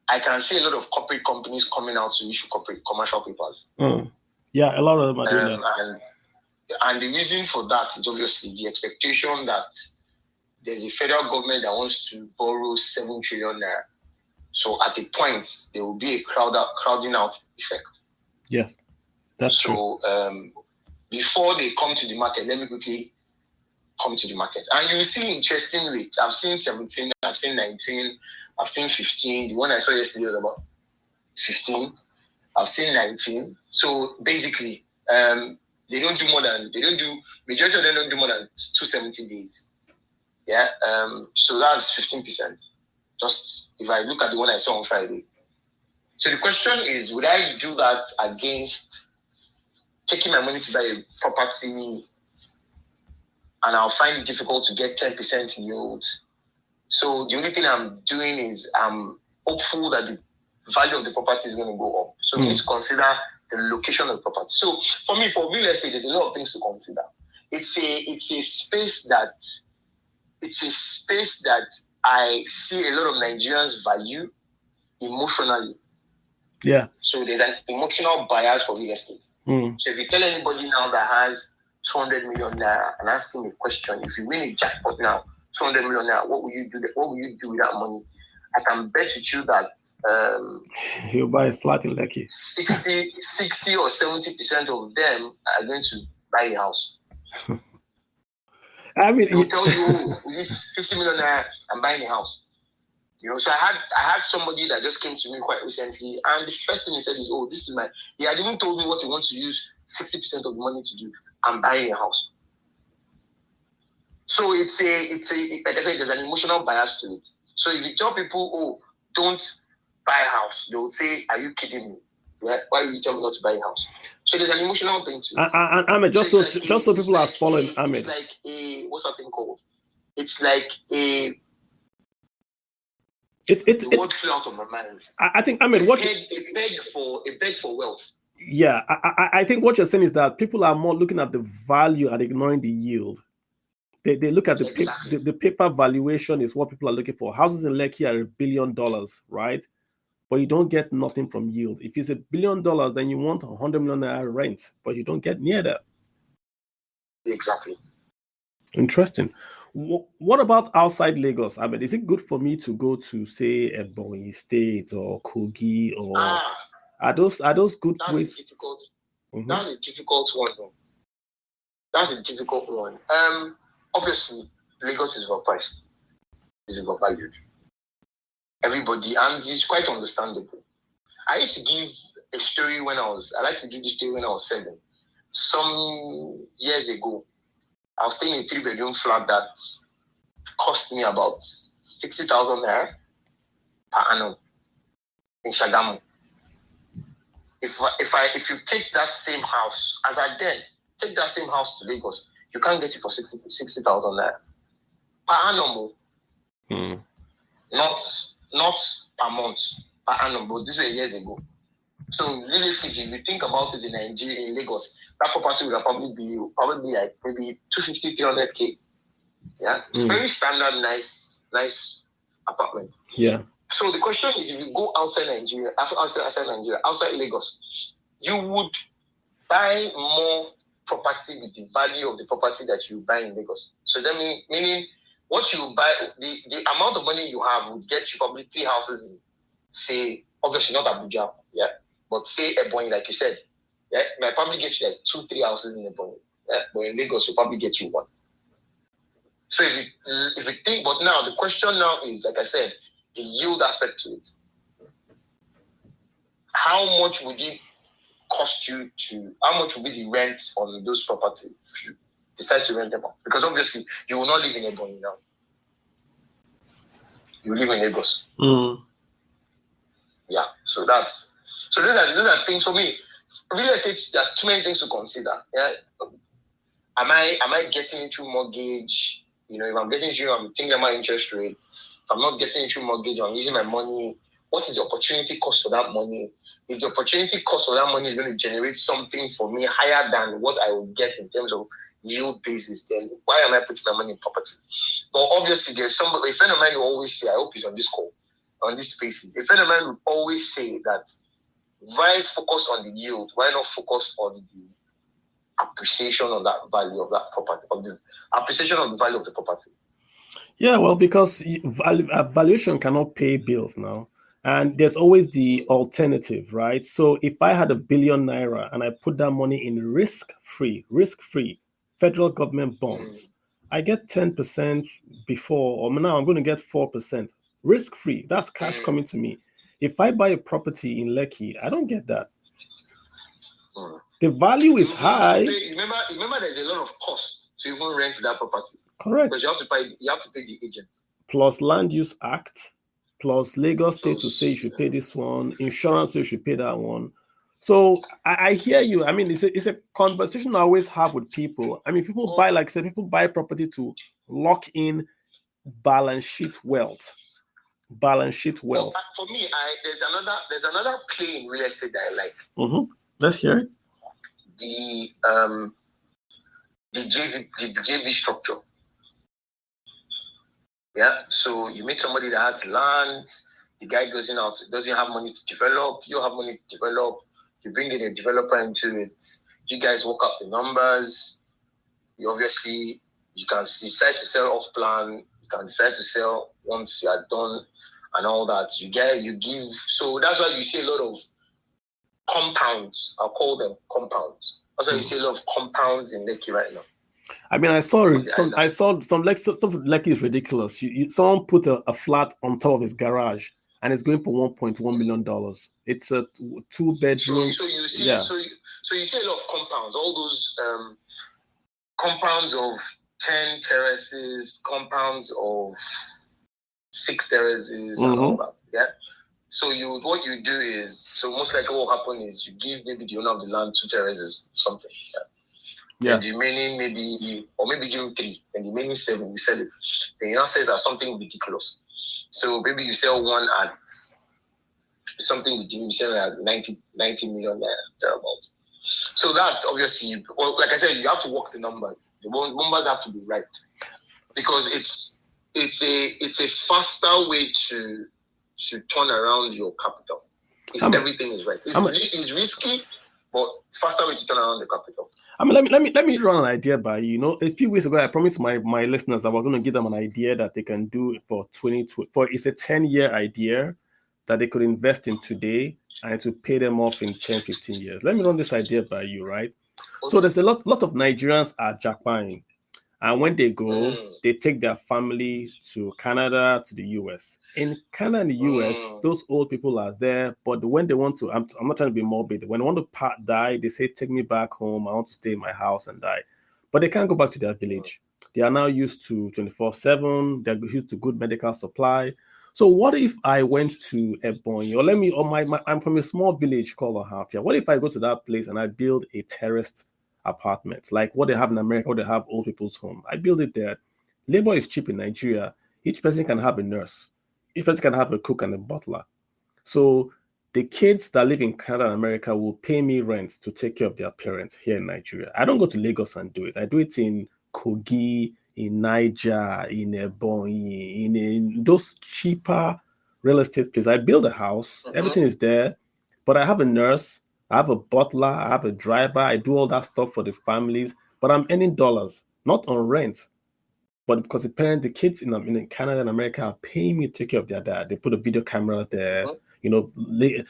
I can see a lot of corporate companies coming out to issue corporate commercial papers. Yeah, a lot of them are doing that. And the reason for that is obviously the expectation that there's a federal government that wants to borrow 7 trillion naira. So at a point, there will be a crowding out effect. Yes, that's true. So before they come to the market, let me quickly come to the market. And you will see interesting rates. I've seen 17, I've seen 19, I've seen 15. The one I saw yesterday was about 15. I've seen 19. So basically, majority of them don't do more than 270 days. Yeah. So that's 15%. Just if I look at the one I saw on Friday. So the question is, would I do that against taking my money to buy a property and I'll find it difficult to get 10% yield? So the only thing I'm doing is I'm hopeful that the value of the property is going to go up. So we need to consider the location of the property. So for me, for real estate, there's a lot of things to consider. It's a space that I see a lot of Nigerians value emotionally. Yeah. So there's an emotional bias for real estate. So if you tell anybody now that has 200 million naira and ask him a question, if you win a jackpot now, 200 million naira, what will you do? What will you do with that money? I can bet you that he'll buy a flat in Lekki. 60 or 70% of them are going to buy a house. I mean, he'll tell you, this 50 million naira, I'm buying a house. So I had somebody that just came to me quite recently, and the first thing he said is, he had even told me what he wants to use 60% of the money to do. I'm buying a house. So it's like I said, there's an emotional bias to it. So if you tell people, don't buy a house, they'll say, are you kidding me? Yeah? Why are you telling me not to buy a house? So there's an emotional thing to it. Ahmed, just so people are following Ahmed. It's like what's that thing called? It's like the word flew out of my mind. I think, Ahmed, a beg for wealth. Yeah, I think what you're saying is that people are more looking at the value and ignoring the yield. They look at the paper valuation is what people are looking for. Houses in Lekki are $1 billion, right? But you don't get nothing from yield. If it's $1 billion, then you want 100 million naira rent, but you don't get near that. Exactly. Interesting. What about outside Lagos? I mean, is it good for me to go to, say, Ebonyi State or Kogi, or are those good places? That's a difficult one, though. That's a difficult one. Obviously, Lagos is overpriced. It's overvalued. Everybody, and it's quite understandable. I used to give a story I like to give this story when I was 7. Some years ago, I was staying in a 3-bedroom flat that cost me about 60,000 naira per annum in Shagamu. If you take that same house, as I did, take that same house to Lagos, you can't get it for 60,000 naira per annum. Not per month, per annum, but this was years ago. So relatively, if you think about it in Nigeria, in Lagos, that property would probably be like maybe 250, 300K. Yeah, it's very standard, nice apartment. Yeah. So the question is, if you go outside Nigeria, outside Lagos, you would buy more property with the value of the property that you buy in Lagos. So that meaning what you buy, the amount of money you have would get you probably 3 houses in, say, obviously not Abuja, yeah, but say Ebonyi, like you said, yeah, might probably get you like 2-3 houses in Ebonyi, yeah, but in Lagos will probably get you 1. So if you think, but now the question now is, like I said, the yield aspect to it. How much would it cost you how much would be the rent on those properties if you decide to rent them out? Because obviously you will not live in Ebonyi now. You live in Lagos. Yeah. So those are things for me. Real estate, there are too many things to consider. Yeah. Am I getting into mortgage? If I'm getting into, I'm thinking about interest rates. If I'm not getting into mortgage, I'm using my money. What is the opportunity cost for that money? If the opportunity cost for that money is going to generate something for me higher than what I will get in terms of yield basis, then why am I putting my money in property? But obviously, there's somebody, a friend of mine will always say, I hope he's on this call, on this spaces. A friend of mine will always say that why focus on the yield? Why not focus on the appreciation of that value of that property, of the appreciation of the value of the property? Yeah, well, because valuation cannot pay bills now. And there's always the alternative, right? So if I had ₦1 billion and I put that money in risk-free federal government bonds, I get 10% before, or now I'm going to get 4%. Risk-free, that's cash coming to me. If I buy a property in Lekki, I don't get that. The value is high. Remember, there's a lot of cost to even rent that property. Correct. Because you have to pay the agent. Plus Land Use Act, plus Lagos State to say you should pay this one, insurance you should pay that one. So I hear you. I mean, it's a conversation I always have with people. I mean, people buy, like I said, people buy property to lock in balance sheet wealth. Well, for me, there's another play in real estate that I like. Let's hear it. The JV structure. Yeah, so you meet somebody that has land, the guy doesn't have money to develop, you have money to develop, you bring in a developer into it, you guys work out the numbers, you can decide to sell off plan, you can decide to sell once you are done and all that. You give, so that's why you see a lot of compounds. I'll call them compounds. That's why you see a lot of compounds in Lekki right now. I mean, I saw some Lekki is ridiculous. Someone put a flat on top of his garage and it's going for $1.1 million. It's a 2-bedroom. So you see a lot of compounds, all those compounds of 10 terraces, compounds of 6 terraces, and all that. Yeah. So what you do is, most likely what will happen is you give maybe the owner of the land 2 terraces, something. Yeah. And the remaining maybe give him 3, and the remaining 7 you sell it. Then you now sell it as something ridiculous. So maybe you sell one at something you sell it at 90 million thereabouts. So that obviously, like I said, you have to work the numbers. The numbers have to be right, because it's a faster way to turn around your capital if everything is right. It's risky, but faster way to turn around the capital. I mean, let me run an idea by you. A few weeks ago, I promised my listeners that we're going to give them an idea that they can do for 2020. It's a 10-year idea that they could invest in today, and it will pay them off in 10, 15 years. Let me run this idea by you, right? Okay. So there's a lot of Nigerians are jackpying. And when they go, they take their family to Canada, to the US. In Canada and the US, those old people are there, but when they want to, I'm not trying to be morbid, when they want to die, they say, take me back home, I want to stay in my house and die. But they can't go back to their village. They are now used to 24/7, they're used to good medical supply. So what if I went to Ebonyi, I'm from a small village called Ohafia. What if I go to that place and I build a terraced apartment, like what they have in America, what they have old people's home? I build it there. Labor is cheap in Nigeria. Each person can have a nurse. Each person can have a cook and a butler. So the kids that live in Canada and America will pay me rent to take care of their parents here in Nigeria. I don't go to Lagos and do it. I do it in Kogi, in Niger, in Ebonyi, in those cheaper real estate places. I build a house, everything is there, but I have a nurse, I have a butler, I have a driver, I do all that stuff for the families, but I'm earning dollars, not on rent. But because the kids in Canada and America are paying me to take care of their dad. They put a video camera there, The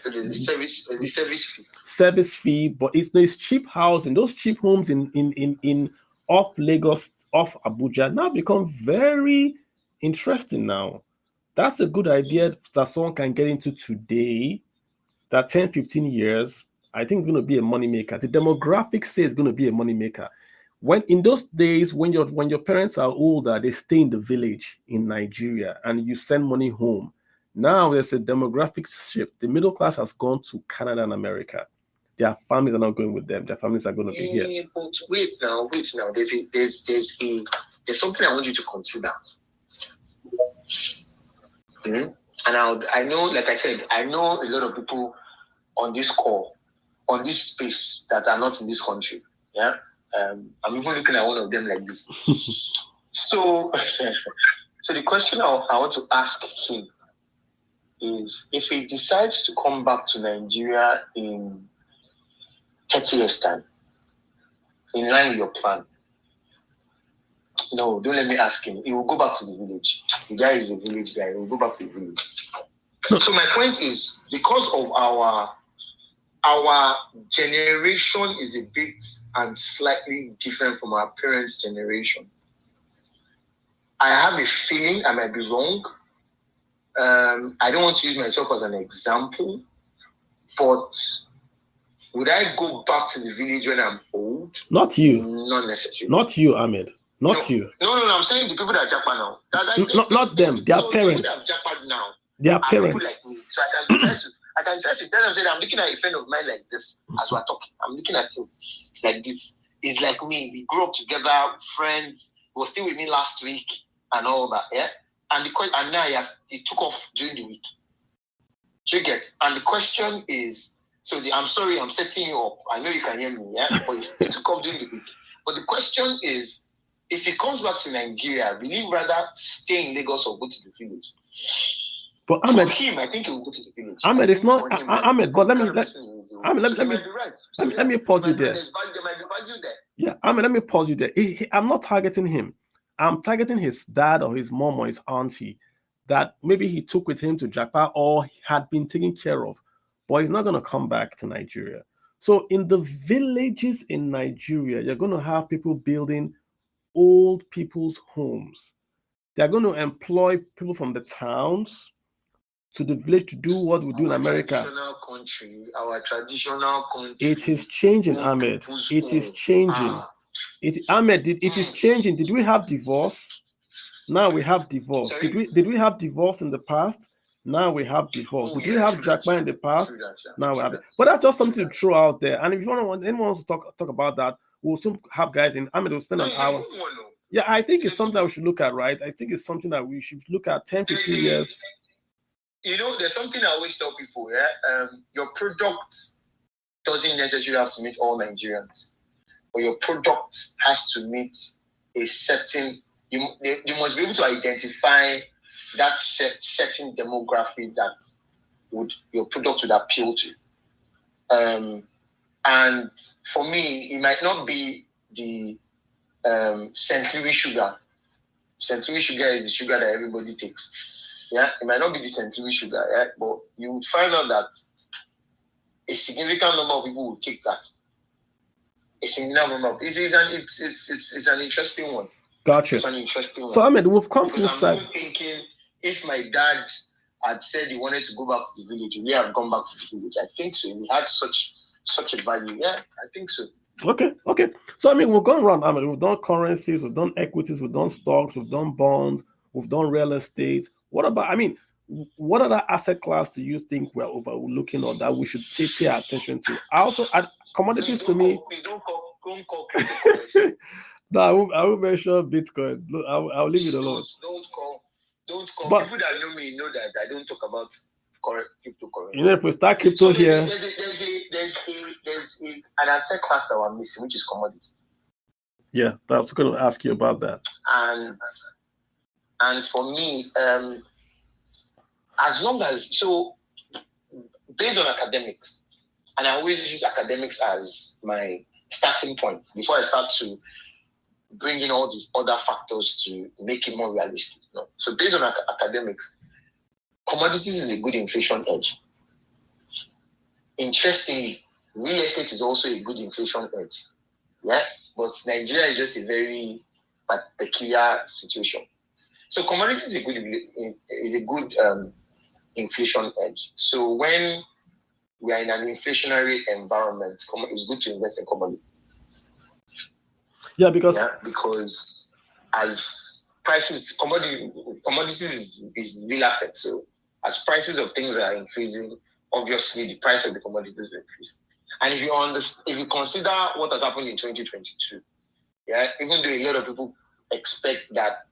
service fee, but it's cheap housing. Those cheap homes in off Lagos, off Abuja now become very interesting now. That's a good idea that someone can get into today. That 10, 15 years, I think it's going to be a moneymaker. The demographics say it's going to be a moneymaker. When in those days, when your parents are older, they stay in the village in Nigeria and you send money home. Now there's a demographic shift. The middle class has gone to Canada and America. Their families are not going with them. Their families are going to be here. But wait now. There's something I want you to consider. And I know, like I said, I know a lot of people on this call, on this space that are not in this country. Yeah. I'm even looking at one of them like this. So the question I want to ask him is, if he decides to come back to Nigeria in 30 years' time, in line with your plan, no, don't let me ask him. He will go back to the village. The guy is a village guy. He will go back to the village. So my point is, because of our generation is a bit and slightly different from our parents' generation. I have a feeling, I might be wrong. I don't want to use myself as an example, but would I go back to the village when I'm old? Not you. Not necessarily. Not you, Ahmed. You. No. I'm saying the people that are Japan now. Not them. Their parents. The people that are Japan now. Their parents. People like me. So I can try to tell them that I'm looking at a friend of mine like this as we're talking. I'm looking at him like this. It's like me. We grew up together, friends. He was still with me last week and all that. Yeah. And now he took off during the week. You get? And the question is, I'm sorry, I'm setting you up. I know you can hear me, yeah? But he took off during the week. But the question is, if he comes back to Nigeria, will he rather stay in Lagos or go to the village? But Ahmed, for him, I think he will go to the village. Ahmed, it's not Ahmed. But let me pause you there. There might be value there. Yeah, Ahmed, let me pause you there. I'm not targeting him. I'm targeting his dad or his mom or his auntie that maybe he took with him to Japan or had been taken care of, but he's not going to come back to Nigeria. So in the villages in Nigeria, you're going to have people building old people's homes. They're going to employ people from the towns to the village to do what we do in America. Our traditional country. It is changing, Ahmed. It is changing. Ahmed, it is changing. Did we have divorce? Now we have divorce. Sorry? Did we have divorce in the past? Now we have divorce. Did we have Japan in the past? Now we have it. But that's just something to throw out there. And if anyone wants to talk about that, we'll soon have guys in. Ahmed will spend an hour. Yeah, I think it's something that we should look at, right? I think it's something that we should look at 10, 15 years. There's something I always tell people, yeah? Your product doesn't necessarily have to meet all Nigerians, but your product has to meet a certain, you must be able to identify that certain demography that your product would appeal to. And for me, it might not be the St. Louis sugar. St. Louis sugar is the sugar that everybody takes. Yeah, it might not be the St. Louis sugar, yeah, but you would find out that a significant number of people will take that. A significant number. It's an interesting one. Gotcha. It's an interesting one. So Ahmed, we've come from I'm even thinking, if my dad had said he wanted to go back to the village, we have gone back to the village. I think so. We had such a value. Yeah, I think so. Okay. So we've gone around, Ahmed. We've done currencies, we've done equities, we've done stocks, we've done bonds, we've done real estate. What other asset class do you think we're overlooking or that we should pay attention to? Also, commodities to me. Please don't call cryptocurrency. No, I will mention Bitcoin. Look, I'll leave it alone. Don't call. But people that know me know that I don't talk about cryptocurrency. If we start crypto here, there's an asset class that we're missing, which is commodity. Yeah, I was going to ask you about that. And for me, as long as, so based on academics, and I always use academics as my starting point before I start to bring in all the other factors to make it more realistic. You know? So based on academics, commodities is a good inflation edge. Interestingly, real estate is also a good inflation edge. Yeah, but Nigeria is just a very peculiar situation. So commodities is a good inflation edge. So when we are in an inflationary environment, it's good to invest in commodities. Yeah, because as prices, commodities is real asset. So as prices of things are increasing, obviously the price of the commodities will increase. And if you consider what has happened in 2022, yeah, even though a lot of people expect that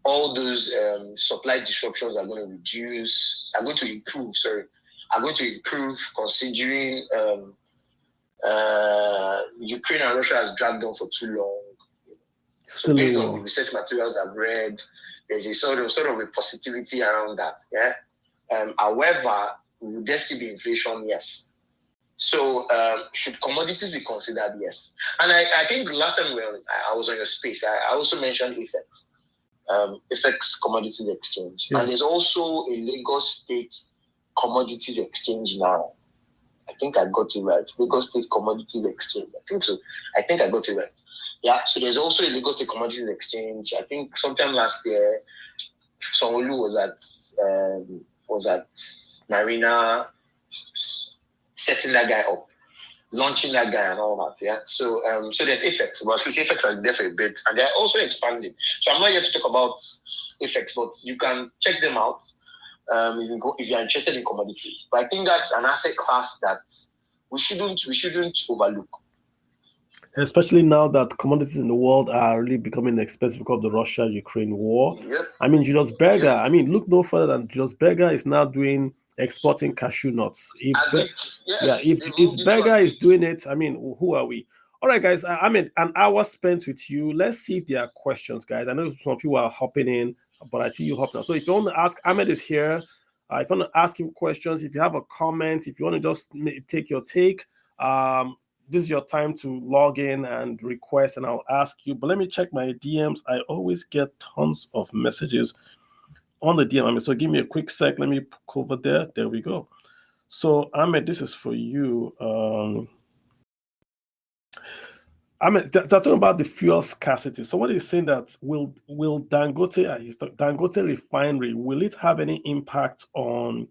all those supply disruptions are going to improve considering Ukraine and Russia has dragged on for too long. So based on the research materials I've read, there's a sort of a positivity around that. Yeah. However, will there still be inflation? Yes. So should commodities be considered? Yes. And I think the last time I was on your space, I also mentioned effects. Effects Commodities Exchange. Yeah. And there's also a Lagos State Commodities Exchange now. I think I got it right. Lagos State Commodities Exchange. I think so. I think I got it right. Yeah. So there's also a Lagos State Commodities Exchange. I think sometime last year, Sanwo-Olu was at Marina, setting that guy up, launching that guy and all that. Yeah. So there's effects, but these effects are there for a bit, and they're also expanding. So I'm not here to talk about effects, but you can check them out if you're interested in commodities. But I think that's an asset class that we shouldn't overlook. Especially now that commodities in the world are really becoming expensive because of the Russia-Ukraine war. Yep. I mean, Julius Berger, look no further than Julius Berger is now exporting cashew nuts. If Berger is doing it, who are we? All right, guys, an hour spent with you. Let's see if there are questions, guys. I know some people are hopping in, but I see you hopping out. So if you want to ask, Ahmed is here. If you want to ask him questions, if you have a comment, if you want to just take your take, this is your time to log in and request, and I'll ask you. But let me check my DMs. I always get tons of messages on the DM. So give me a quick sec. Let me cover there. There we go. So Ahmed, this is for you. Ahmed, they're talking about the fuel scarcity. Somebody is saying that will Dangote refinery, will it have any impact on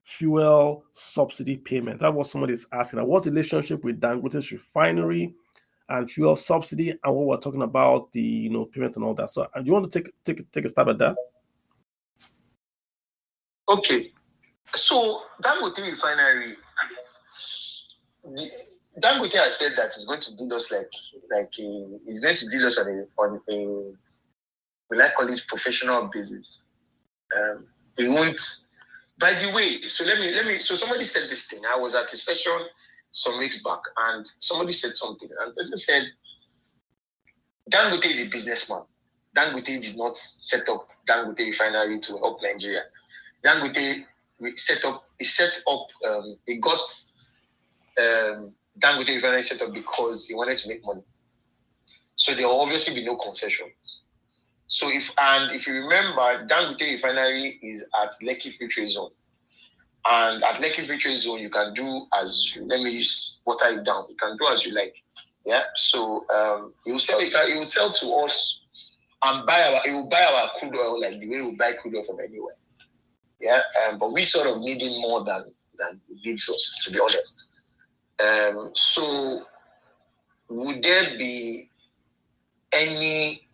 fuel subsidy payment? That was somebody is asking. What's the relationship with Dangote's refinery and fuel subsidy, and what we're talking about the payment and all that? So, do you want to take a stab at that? Okay, so Dangote refinery, Dangote has said that it's going to do us he's going to deal us on a will I call it professional basis. He won't. By the way, so let me. So somebody said this thing. I was at a session some weeks back, and somebody said something, and the person said, Dangote is a businessman. Dangote did not set up Dangote refinery to help Nigeria. Dangote he got Dangote refinery set up because he wanted to make money. So there will obviously be no concessions. So if you remember, Dangote refinery is at Lekki Free Trade Zone. And at Lekki Free Trade Zone, you can do let me just water it down. You can do as you like. Yeah. So he will sell to us and he will buy our crude oil like the way we buy crude oil from anywhere. Yeah. But we sort of need him more than he needs us, to be honest. So would there be any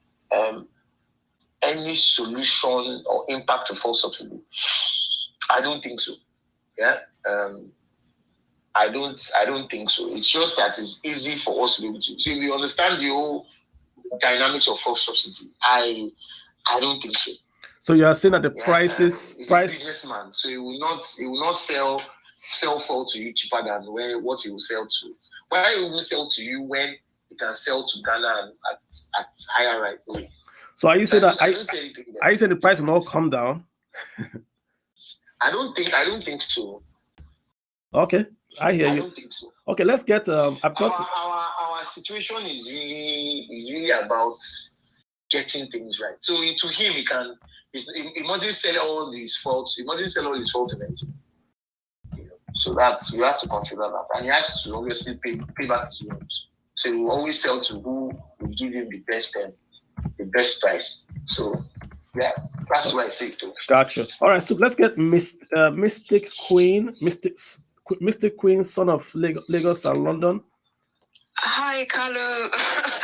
solution or impact to fuel subsidy? I don't think so. Yeah. I don't think so. It's just that it's easy for us to be able to. So if you understand the whole dynamics of fuel subsidy, I don't think so. So you are saying that the prices he's a businessman, so he will not sell fuel to you cheaper than what he will sell to. Why he will sell to you when you can sell to Ghana at higher rates. So are you saying that are you saying the price will not come down? I don't think so. Okay, I hear you. I don't think so. Okay, let's get I've got our situation is really about getting things right. So to him, he mustn't sell all his faults. He mustn't sell all his faults in Nigeria. So that you have to consider that, and he has to obviously pay back his loans. So he will always sell to who will give him the best price. So yeah, that's what I say too. Gotcha. All right, so let's get Mystic Queen, son of Lagos and London. Hi, Carlo.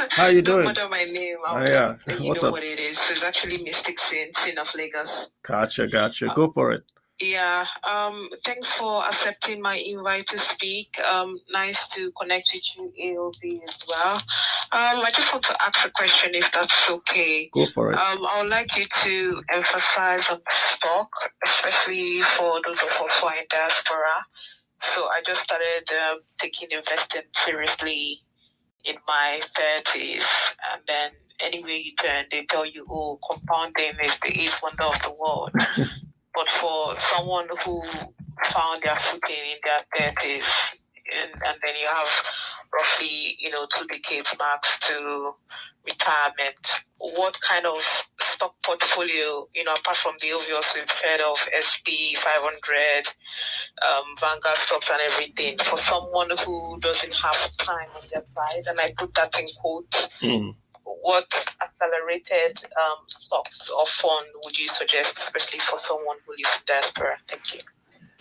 How you doing? Don't matter my name. Yeah. You What's know up? what it is. It's actually Mystic Sin of Lagos. Gotcha. Go for it. Yeah. Thanks for accepting my invite to speak. Nice to connect with you, AOB, as well. I just want to ask a question, if that's okay. Go for it. I would like you to emphasize on stock, especially for those of us who are in diaspora. So I just started taking investing seriously in my 30s, and then anywhere you turn, they tell you, oh, compounding is the eighth wonder of the world. But for someone who found their footing in their 30s, and then you have roughly, 2 decades max to retirement, what kind of stock portfolio, apart from the obvious we've heard of SP 500, Vanguard stocks and everything, for someone who doesn't have time on their side, and I put that in quotes, what accelerated stocks or fund would you suggest, especially for someone who lives in diaspora? Thank you.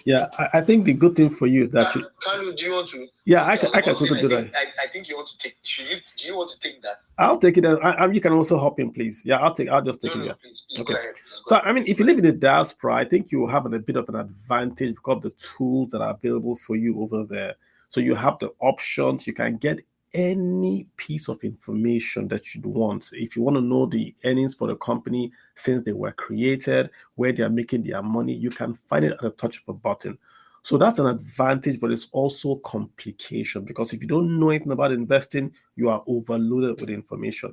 Yeah, I think the good thing for you is that Carlo, do you want to? Yeah, I can quickly do that. I think you want to take. Do you want to take that? I'll take it. You can also hop in, please. Yeah, I'll just take it. No, please, okay. Go ahead. So, I mean, if you live in the diaspora, I think you will have a bit of an advantage because of the tools that are available for you over there. So you have the options. You can get any piece of information that you'd want. If you want to know the earnings for the company since they were created, where they are making their money, you can find it at the touch of a button. So that's an advantage, but it's also complication because if you don't know anything about investing, you are overloaded with information.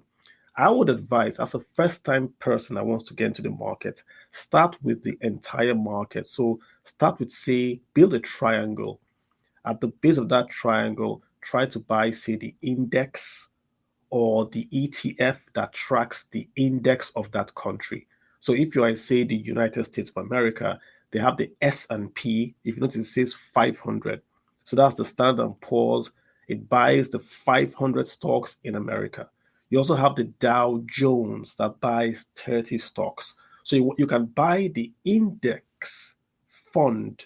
I would advise, as a first-time person that wants to get into the market, start with the entire market. So start with, say, build a triangle. At the base of that triangle, try to buy, say, the index or the ETF that tracks the index of that country. So if you are, say, the United States of America, they have the S&P. If you notice, it says 500. So that's the Standard & Poor's. It buys the 500 stocks in America. You also have the Dow Jones that buys 30 stocks. So you can buy the index fund,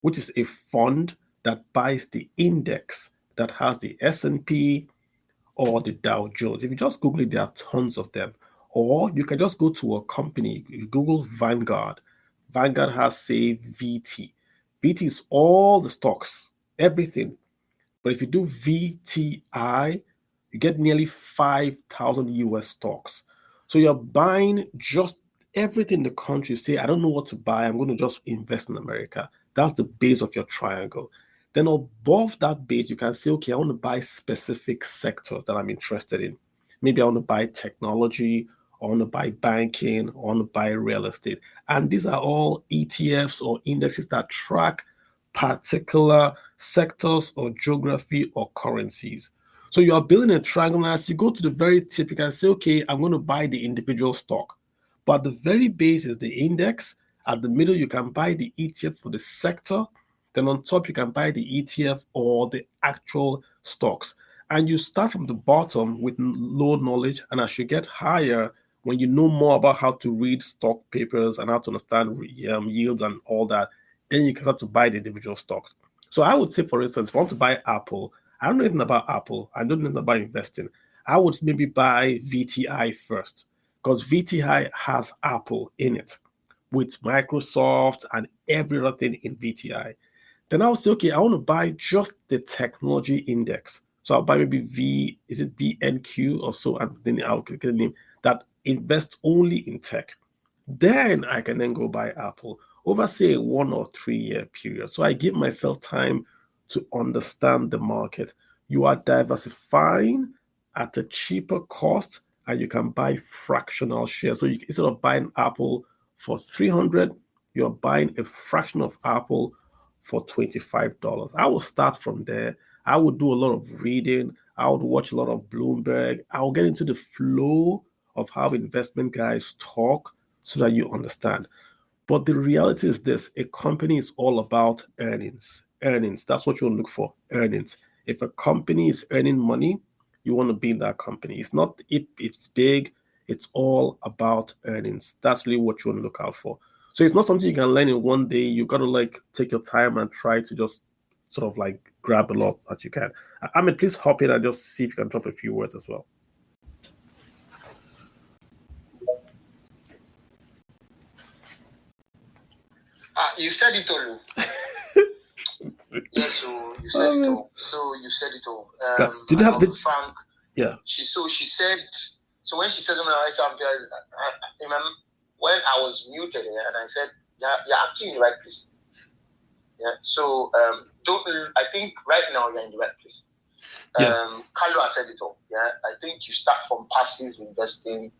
which is a fund that buys the index that has the S&P or the Dow Jones. If you just Google it, there are tons of them. Or you can just go to a company, you Google Vanguard. Vanguard has, say, VT. VT is all the stocks, everything. But if you do VTI, you get nearly 5,000 US stocks. So you're buying just everything in the country. Say, I don't know what to buy. I'm going to just invest in America. That's the base of your triangle. Then above that base, you can say, okay, I want to buy specific sectors that I'm interested in. Maybe I want to buy technology, I want to buy banking, I want to buy real estate. And these are all ETFs or indexes that track particular sectors or geography or currencies. So you are building a triangle, and as you go to the very tip, you can say, okay, I'm going to buy the individual stock. But the very base is the index. At the middle, you can buy the ETF for the sector. Then on top, you can buy the ETF or the actual stocks. And you start from the bottom with low knowledge. And as you get higher, when you know more about how to read stock papers and how to understand yields and all that, then you can start to buy the individual stocks. So I would say, for instance, if I want to buy Apple, I don't know anything about Apple. I don't know anything about investing. I would maybe buy VTI first because VTI has Apple in it with Microsoft and every other thing in VTI. Then I'll say, okay, I want to buy just the technology index. So I'll buy maybe VNQ or so, and then I'll get a name that invests only in tech. Then I can then go buy Apple over, say, a 1 or 3 year period. So I give myself time to understand the market. You are diversifying at a cheaper cost, and you can buy fractional shares. So instead of buying Apple for $300, you're buying a fraction of Apple for $25. I will start from there. I would do a lot of reading. I would watch a lot of Bloomberg. I will get into the flow of how investment guys talk so that you understand. But the reality is this: a company is all about earnings. Earnings, that's what you'll look for, earnings. If a company is earning money, you want to be in that company. It's not if it's big, it's all about earnings. That's really what you want to look out for. So it's not something you can learn in one day. You got to like take your time and try to just sort of like grab a lot that you can. I mean, please hop in and just see if you can drop a few words as well. You said it all. Yes, so you said it all. So you said it all. Did you have the Frank? Yeah. She said. So when she said something like that, when I was muted and I said, "Yeah, you're actually in the right place." Yeah. So I think right now you're in the right place. Carlo has said it all. Yeah. I think you start from passive investing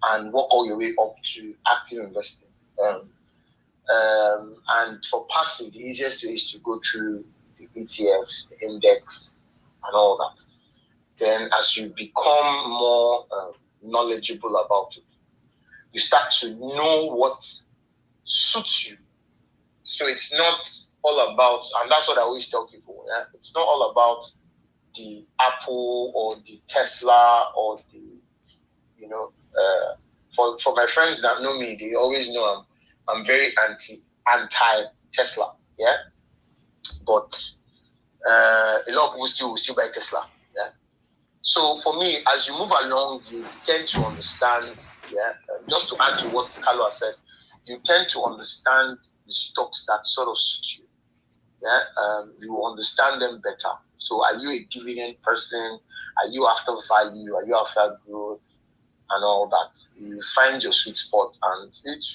and work all your way up to active investing. And for passive, the easiest way is to go through the ETFs, the index, and all that. Then, as you become more knowledgeable about it, you start to know what suits you. So it's not all about, and that's what I always tell people. Yeah? It's not all about the Apple or the Tesla or the, for my friends that know me, they always know I'm very anti-Tesla, yeah. But a lot of people still buy Tesla, yeah. So for me, as you move along, you tend to understand, yeah. Just to add to what Carlo said, you tend to understand the stocks that sort of suit you, yeah. You will understand them better. So, are you a dividend person? Are you after value? Are you after growth? And all that, you find your sweet spot, and it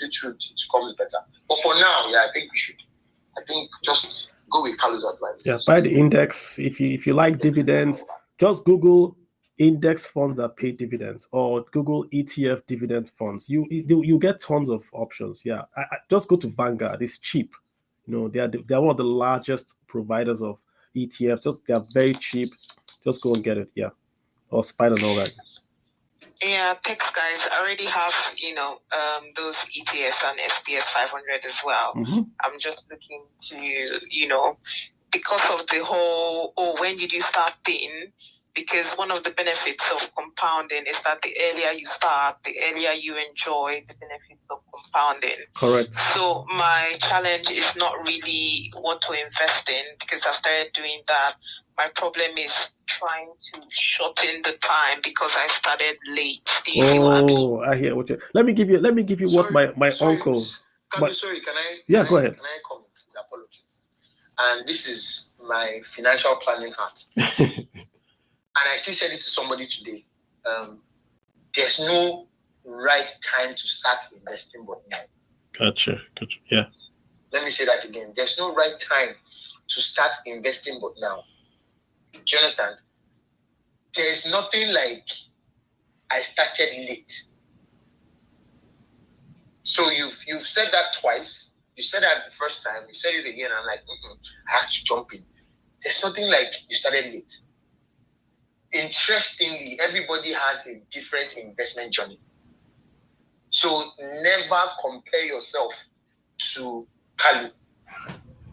comes better. But for now, yeah, I think just go with Carlos' advice. Yeah, buy the index. If you like dividends, just Google index funds that pay dividends, or Google ETF dividend funds. You get tons of options. Yeah, I just go to Vanguard. It's cheap. They're one of the largest providers of ETFs. They're very cheap. Just go and get it. Yeah, or Spider and all that. Yeah, thanks, guys. I already have, those ETFs and SPS 500 as well. Mm-hmm. I'm just looking to, because of the whole, when did you start thing? Because one of the benefits of compounding is that the earlier you start, the earlier you enjoy the benefits of compounding. Correct. So my challenge is not really what to invest in, because I've started doing that. My problem is trying to shorten the time because I started late. Do you see what I mean? I hear what you. Let me give you what my uncle. Can I? Go ahead. Can I comment? Apologies. And this is my financial planning hat. And I still said it to somebody today. There's no right time to start investing but now. Gotcha. Yeah. Let me say that again. There's no right time to start investing but now. Do you understand? There's nothing like I started late. So you've said that twice. You said that the first time. You said it again. I'm like, I have to jump in. There's nothing like you started late. Interestingly, everybody has a different investment journey. So never compare yourself to Kalu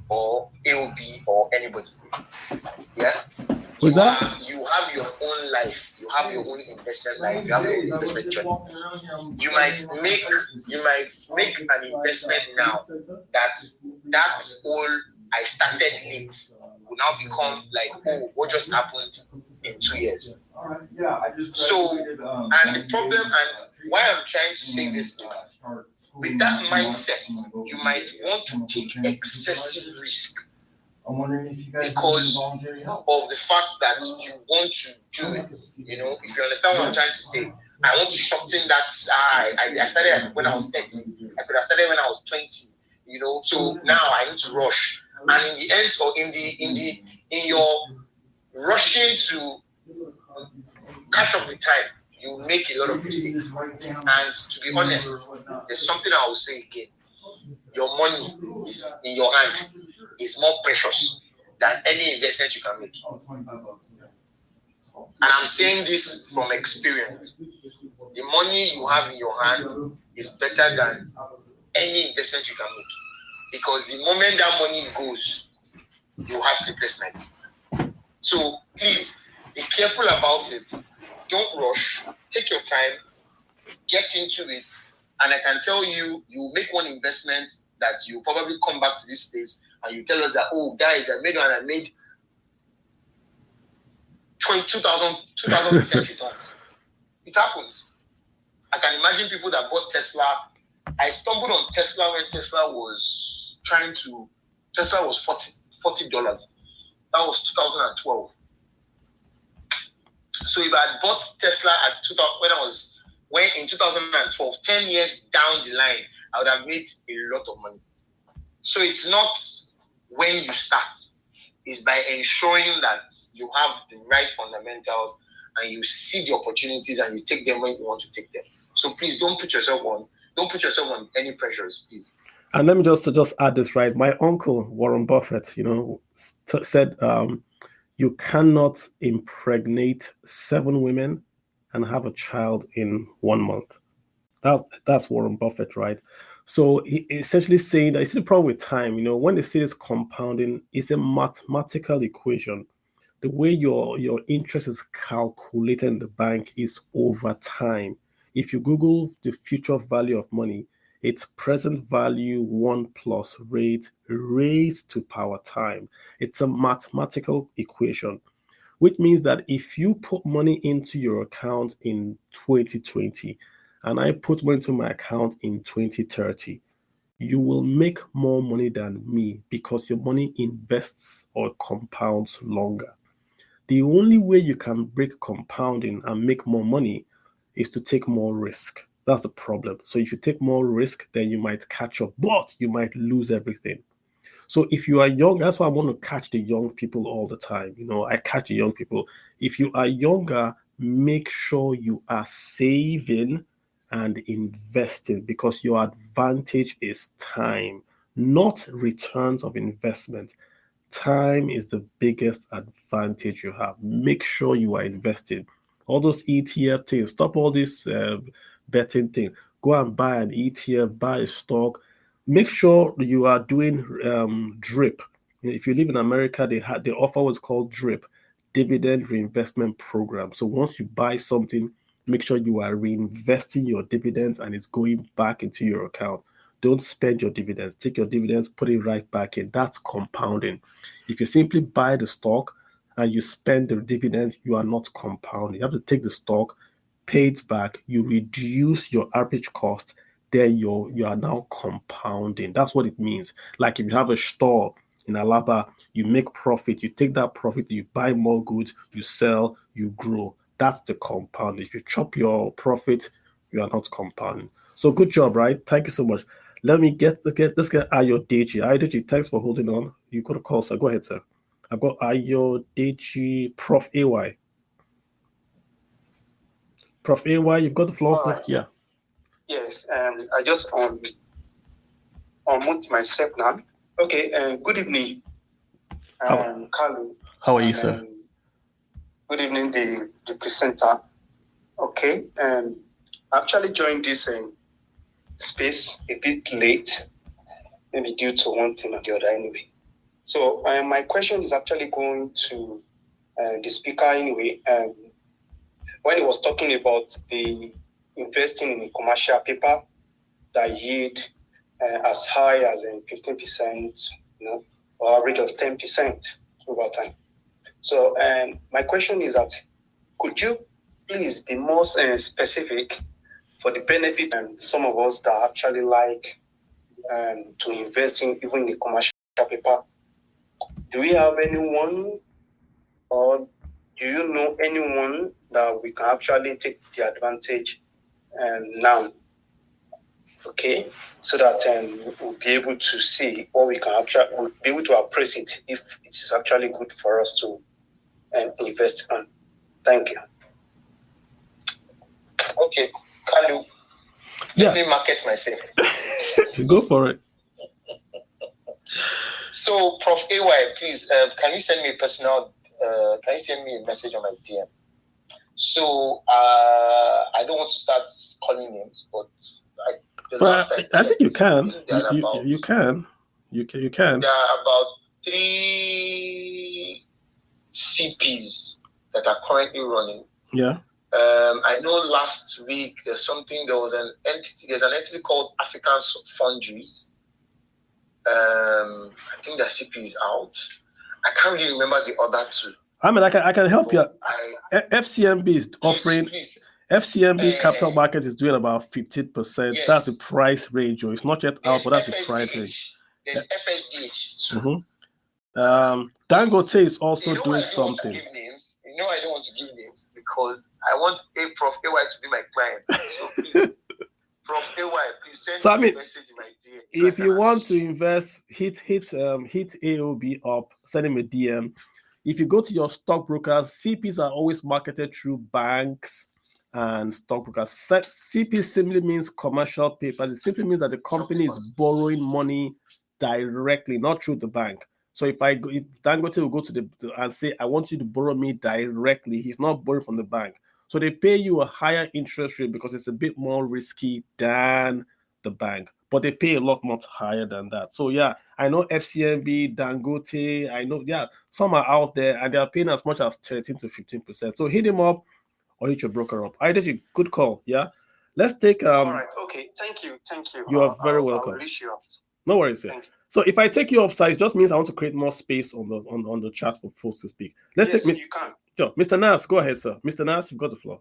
or AOB or anybody. Yeah? You have your own life. You have your own investment life. You have your own investment journey. You might make an investment now that's all I started late will now become like, what just happened in 2 years? So, and the problem, and why I'm trying to say this is, with that mindset, you might want to take excessive risk. I'm wondering if you guys because of the fact that you want to do it. If you understand what I'm trying to say. I want to shorten that. I started when I was 30. I could have started when I was 20. So now I need to rush. And in the end, or in your rushing to catch up with time, you make a lot of mistakes. And to be honest, there's something I will say again. Your money is in your hand is more precious than any investment you can make. And I'm saying this from experience. The money you have in your hand is better than any investment you can make. Because the moment that money goes, you have sleepless nights. So please, be careful about it. Don't rush. Take your time. Get into it. And I can tell you, you make one investment that you probably come back to this place and you tell us that, oh, guys, I made one, I made 2,000% returns. It happens. I can imagine people that bought Tesla. I stumbled on Tesla when Tesla was $40. That was 2012. So if I had bought Tesla at in 2012, 10 years down the line, I would have made a lot of money. So it's not when you start, it's by ensuring that you have the right fundamentals and you see the opportunities and you take them when you want to take them. So please don't put yourself on any pressures, please. And let me just add this, right? My uncle, Warren Buffett, said you cannot impregnate 7 women and have a child in 1 month. That's Warren Buffett, right? So he essentially saying that, you see the problem with time, when they say it's compounding, it's a mathematical equation. The way your interest is calculated in the bank is over time. If you Google the future value of money, it's present value 1 plus rate raised to power time. It's a mathematical equation, which means that if you put money into your account in 2020 and I put money into my account in 2030, you will make more money than me because your money invests or compounds longer. The only way you can break compounding and make more money is to take more risk. That's the problem. So if you take more risk, then you might catch up, but you might lose everything. So if you are young, that's why I want to catch the young people all the time. I catch the young people. If you are younger, make sure you are saving and investing because your advantage is time, not returns of investment. Time is the biggest advantage you have. Make sure you are investing. All those ETF things, stop all this betting thing. Go and buy an ETF, buy a stock. Make sure you are doing DRIP. If you live in America, they offer what's called DRIP, Dividend Reinvestment Program. So once you buy something, make sure you are reinvesting your dividends and it's going back into your account. Don't spend your dividends. Take your dividends, put it right back in. That's compounding. If you simply buy the stock and you spend the dividends, you are not compounding. You have to take the stock, pay it back, you reduce your average cost, then you are now compounding. That's what it means. Like if you have a store in Alaba, you make profit, you take that profit, you buy more goods, you sell, you grow. That's the compound. If you chop your profit, you are not compounding. So good job, right? Thank you so much. Let's get Ayodeji. Ayodeji, thanks for holding on. You got a call, sir. Go ahead, sir. I've got Ayodeji, Prof. AY. Prof. AY, you've got the floor. Right. Yeah. Yes, I just unmute myself now. Okay, good evening, Carlo. How are you, sir? Good evening, the presenter. Okay, I actually joined this space a bit late, maybe due to one thing or the other anyway. So my question is actually going to the speaker anyway. When he was talking about the investing in a commercial paper that yield as high as 15%, or average of 10% over time. So my question is that, could you please be more specific for the benefit and some of us that actually like to invest in even in commercial paper? Do we have anyone, or do you know anyone that we can actually take the advantage now? Okay, so that we'll be able to see what we can we'll be able to appraise it if it is actually good for us to invest on. Thank you. Okay, Kalu, let me market myself. Go for it. So, Prof. AY, please, can you send me a personal, can you send me a message on my DM? So, I don't want to start calling names, but I think you can. You can. There are about 3 CPs that are currently running. Yeah. I know last week there's an entity called African Foundries. I think the CP is out. I can't really remember the other 2. I mean, I can help you. FCMB is offering. Please. FCMB capital market is doing about 15%. Yes. That's the price range. It's not yet out, but that's the price range. There's FSDH. Mm-hmm. Dangote is also doing something. I don't want to give names because I want Prof. AY to be my client. So please, Prof. AY, please send me a message in my DM. If you want to invest, hit AOB up, send him a DM. If you go to your stockbrokers, CPs are always marketed through banks and stockbrokers. CP simply means commercial papers. It simply means that the company is borrowing money directly, not through the bank. So if Dangote will go to and say, I want you to borrow me directly, he's not borrowing from the bank. So they pay you a higher interest rate because it's a bit more risky than the bank, but they pay a lot much higher than that. So yeah, I know FCMB, Dangote, I know, some are out there and they are paying as much as 13 to 15%. So hit him up or hit your broker up. I did you good call. Yeah. Let's take all right. Okay. Thank you. You are very welcome. I'll reach you out. No worries, sir. So if I take you offside, it just means I want to create more space on the chat for folks to speak. You can. Sure. Mr. Nas, go ahead, sir. Mr. Nas, you've got the floor.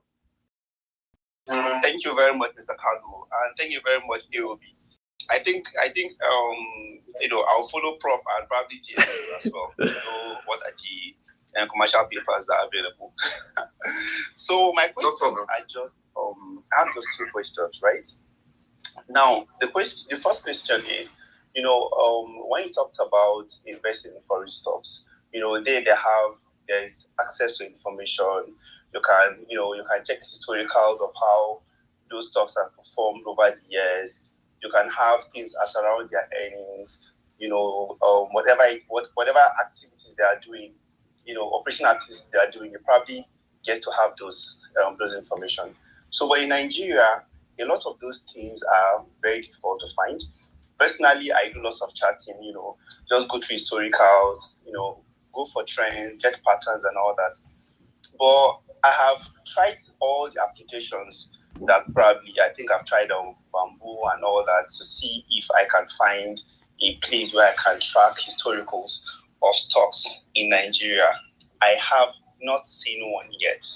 Thank you very much, Mr. Kalu, and thank you very much, AOB. I think I'll follow Prof and probably GSU as well. What are the commercial papers that are available? So my question, I have just 2 questions, right? Now, the first question is, when you talked about investing in foreign stocks, there's access to information. You can check historicals of how those stocks have performed over the years. You can have things as around their earnings, whatever activities they are doing, operational activities they are doing, you probably get to have those information. So, but in Nigeria, a lot of those things are very difficult to find. Personally, I do lots of chatting, just go through historicals, go for trends, get patterns and all that. But I have tried all the applications that probably I think I've tried on Bamboo and all that to see if I can find a place where I can track historicals of stocks in Nigeria. I have not seen one yet.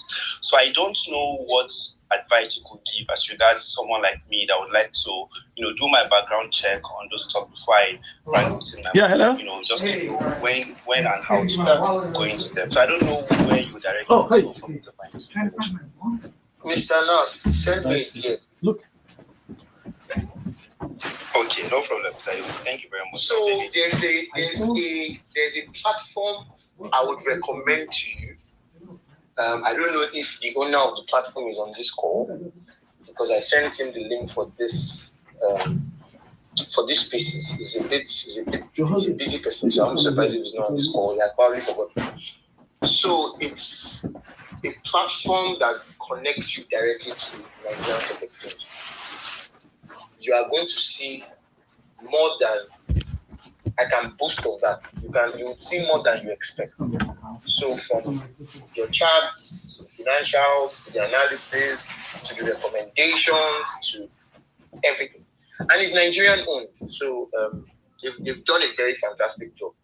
So I don't know what advice you could give as regards someone like me that would like to, do my background check on those stocks before I rank within them. Yeah, hello? Just to know when and how to start going to them. So I don't know where you directly go from to find this information. Mr. North, send me here. Look. Okay, no problem. Thank you very much. So there's a platform I would recommend to you. I don't know if the owner of the platform is on this call because I sent him the link for this space. He's a busy person, so I'm surprised if he's not on this call. He had probably forgotten. So it's a platform that connects you directly to Nigerian Stock Exchange. You are going to see more than I can boast of that. You will see more than you expect. So from your charts to financials to the analysis to the recommendations to everything, and it's Nigerian owned. So they've done a very fantastic job,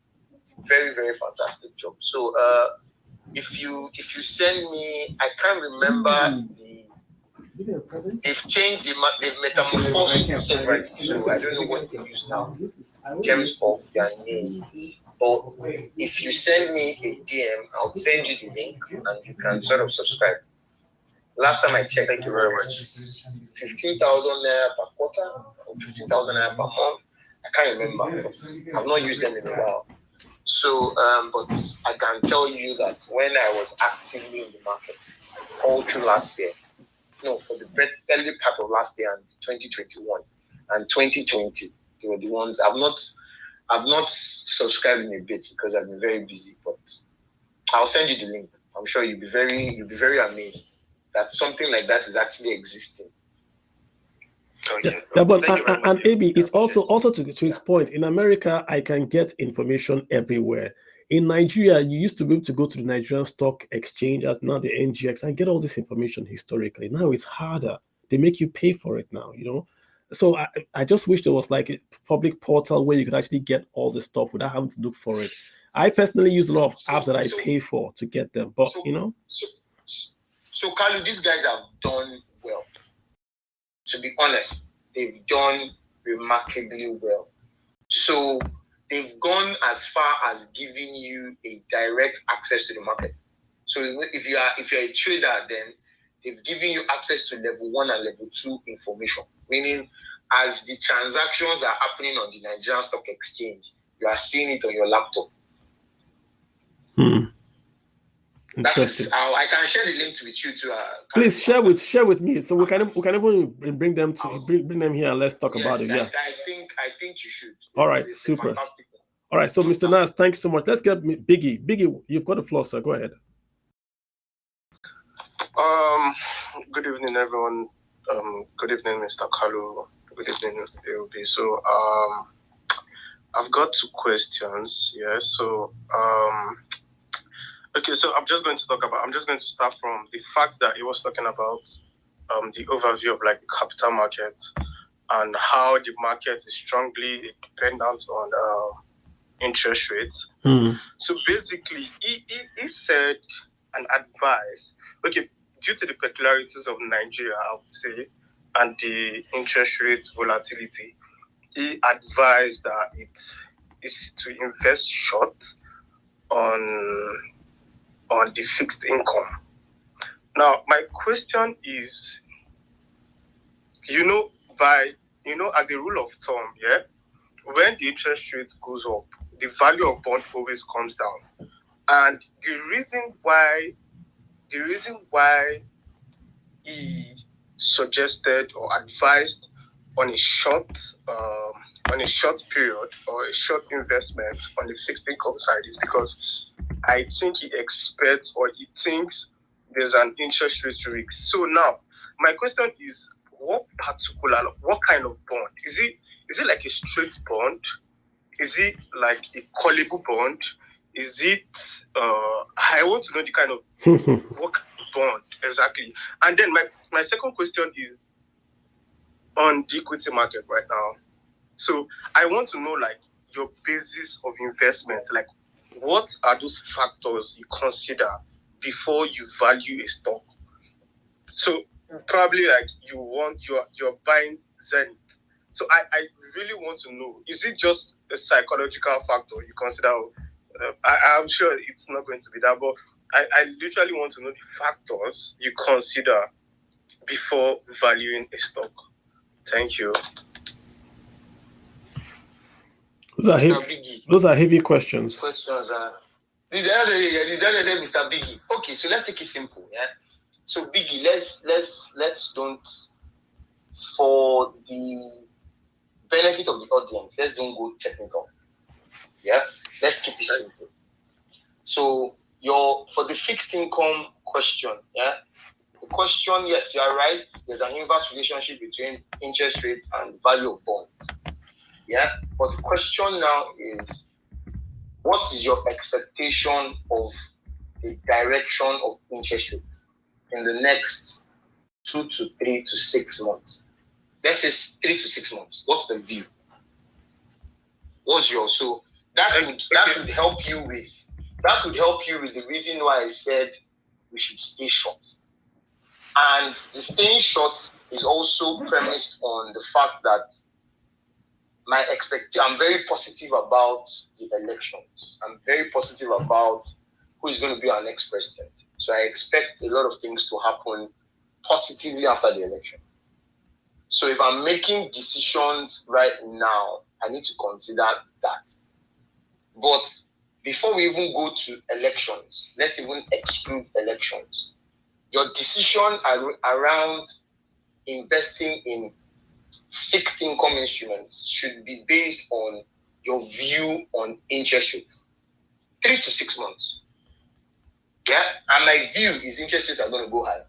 very very fantastic job. So if you send me, I can't remember they've changed they've metamorphosed several, so I don't know what they use now in terms of their name. But if you send me a DM, I'll send you the link and you can sort of subscribe. Last time I checked, thank you very much, 15,000 naira per quarter or 15,000 naira per month. I can't remember. I've not used them in a while. So, but I can tell you that when I was actively in the market all through last year, for the early part of last year and 2021 and 2020. They were the ones I've not subscribed in a bit because I've been very busy, but I'll send you the link. I'm sure you'll be very amazed that something like that is actually existing. Yeah, and AB, it's also to his point. In America, I can get information everywhere. In Nigeria, you used to be able to go to the Nigerian Stock Exchange, as now the NGX, and get all this information historically. Now it's harder. They make you pay for it now, So I just wish there was like a public portal where you could actually get all the stuff without having to look for it. I personally use a lot of apps that I pay for to get them, but So Kalu, these guys have done well. To be honest, they've done remarkably well. So they've gone as far as giving you a direct access to the market. So if you're a trader, then they've given you access to level 1 and level 2 information. Meaning, as the transactions are happening on the Nigerian Stock Exchange, you are seeing it on your laptop. Interesting. I can share the link with you too. Please share with me, so we can even bring them here and let's talk about it. Yeah, I think you should. All right, super. All right, so Mr. Nas, thanks so much. Let's get Biggie. Biggie, you've got the floor, sir. Go ahead. Good evening, everyone. Good evening, Mr. Kalu. Good evening, AOB. So, I've got 2 questions. Yeah. So, okay. So I'm just going to start from the fact that he was talking about the overview of like the capital market and how the market is strongly dependent on interest rates. So basically, he said and advised. Okay. Due to the peculiarities of Nigeria, I would say, and the interest rate volatility, he advised that it is to invest short on the fixed income. Now, my question is, as a rule of thumb, yeah, when the interest rate goes up, the value of bond always comes down. And the reason why he suggested or advised on a short period or a short investment on the fixed income side is because I think he expects or he thinks there's an interest rate risk. So now, my question is, what kind of bond? Is it like a straight bond? Is it like a callable bond? Is it, I want to know the kind of what bond exactly. And then my second question is on the equity market right now. So I want to know like your basis of investment. Like, what are those factors you consider before you value a stock? So probably like you're buying Zenith. So I really want to know, is it just a psychological factor you consider? I'm sure it's not going to be that, but I literally want to know the factors you consider before valuing a stock. Thank you. Those are heavy questions. Questions are Mr. Biggie. Okay, so let's take it simple. Yeah. So Biggie, let's don't, for the benefit of the audience, let's don't go technical. Yeah. Let's keep it simple. So for the fixed income question, yeah. The question, yes, you are right. There's an inverse relationship between interest rates and value of bonds. Yeah. But the question now is, what is your expectation of the direction of interest rates in the next 2 to 3 to 6 months? Let's say 3 to 6 months. What's the view? So that would help you with the reason why I said we should stay short. And the staying short is also premised on the fact that I'm very positive about the elections. I'm very positive about who is going to be our next president. So I expect a lot of things to happen positively after the election. So if I'm making decisions right now, I need to consider that. But before we even go to elections, let's even exclude elections. your decision around investing in fixed income instruments should be based on your view on interest rates. 3 to 6 months. Yeah, and my view is interest rates are going to go high.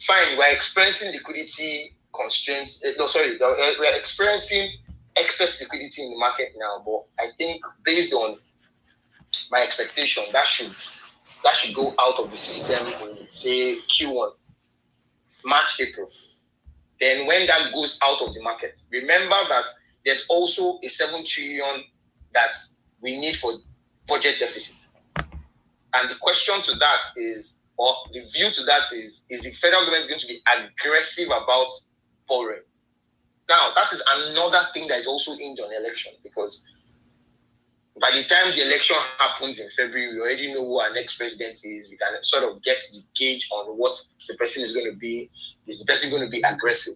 Fine, we're experiencing liquidity constraints. We're experiencing excess liquidity in the market now, but I think based on my expectation, that should go out of the system in, say, Q1, March, April. Then when that goes out of the market, remember that there's also a 7 trillion that we need for budget deficit. And the question to that is, or the view to that is the federal government going to be aggressive about borrowing? Now, that is another thing that is also aimed on election, because by the time the election happens in February, we already know who our next president is. We can sort of get the gauge on what the person is going to be. Is the person going to be aggressive?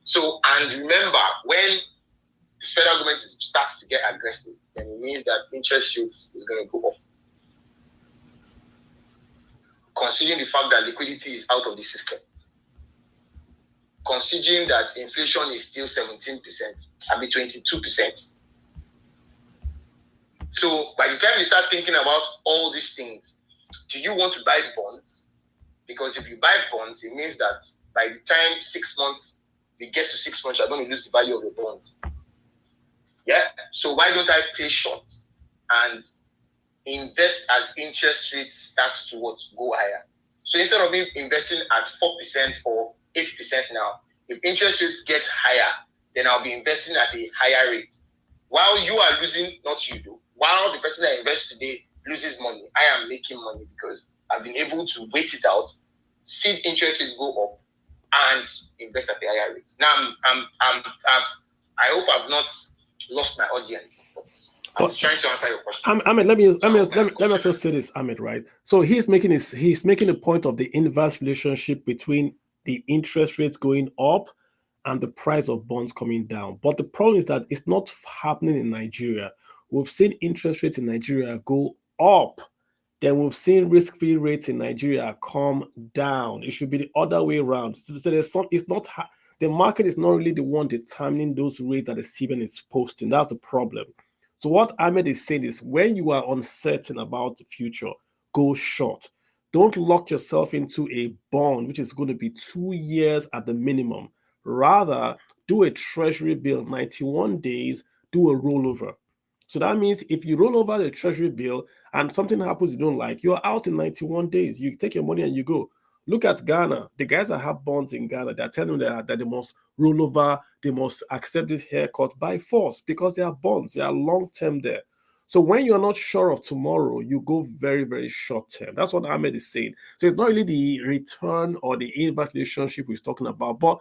So, and remember, when the federal government starts to get aggressive, then it means that interest rates is going to go up. Considering the fact that liquidity is out of the system, considering that inflation is still 17%, I mean 22%. So by the time you start thinking about all these things, do you want to buy bonds? Because if you buy bonds, it means that by the time 6 months, we get to 6 months, you're going to lose the value of your bonds. Yeah. So why don't I play short and invest as interest rates start to go higher? So instead of me investing at 4% or 8% now, if interest rates get higher, then I'll be investing at a higher rate. While you are losing, not you do, while the person that invests today loses money, I am making money because I've been able to wait it out, see interest rates go up, and invest at a higher rate. Now, I hope I've not lost my audience. I'm trying to answer your question. Ahmed, let me also say this, Ahmed, right? So he's making a point of the inverse relationship between the interest rates going up and the price of bonds coming down. But the problem is that it's not happening in Nigeria. We've seen interest rates in Nigeria go up. Then we've seen risk-free rates in Nigeria come down. It should be the other way around. So the market is not really the one determining those rates that the CBN is posting. That's the problem. So what Ahmed is saying is, when you are uncertain about the future, go short. Don't lock yourself into a bond, which is going to be 2 years at the minimum. Rather, do a treasury bill, 91 days, do a rollover. So that means if you roll over the treasury bill and something happens you don't like, you're out in 91 days. You take your money and you go. Look at Ghana. The guys that have bonds in Ghana, they're telling them that they must roll over, they must accept this haircut by force because they are bonds, they are long-term there. So when you're not sure of tomorrow, you go very, very short-term. That's what Ahmed is saying. So it's not really the return or the inverse relationship he's talking about, but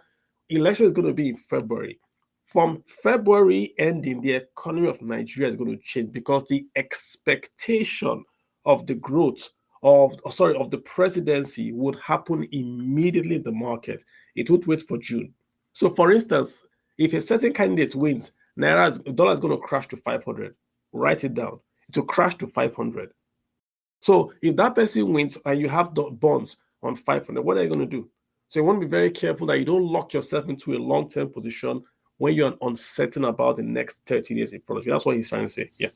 election is going to be in February. From February ending, the economy of Nigeria is going to change because the expectation of the growth of the presidency would happen immediately in the market. It would wait for June. So, for instance, if a certain candidate wins, dollar is going to crash to 500. Write it down. It will crash to 500. So, if that person wins and you have the bonds on 500, what are you going to do? So, you want to be very careful that you don't lock yourself into a long-term position when you're uncertain about the next 30 years in front of you. That's what he's trying to say. Yeah.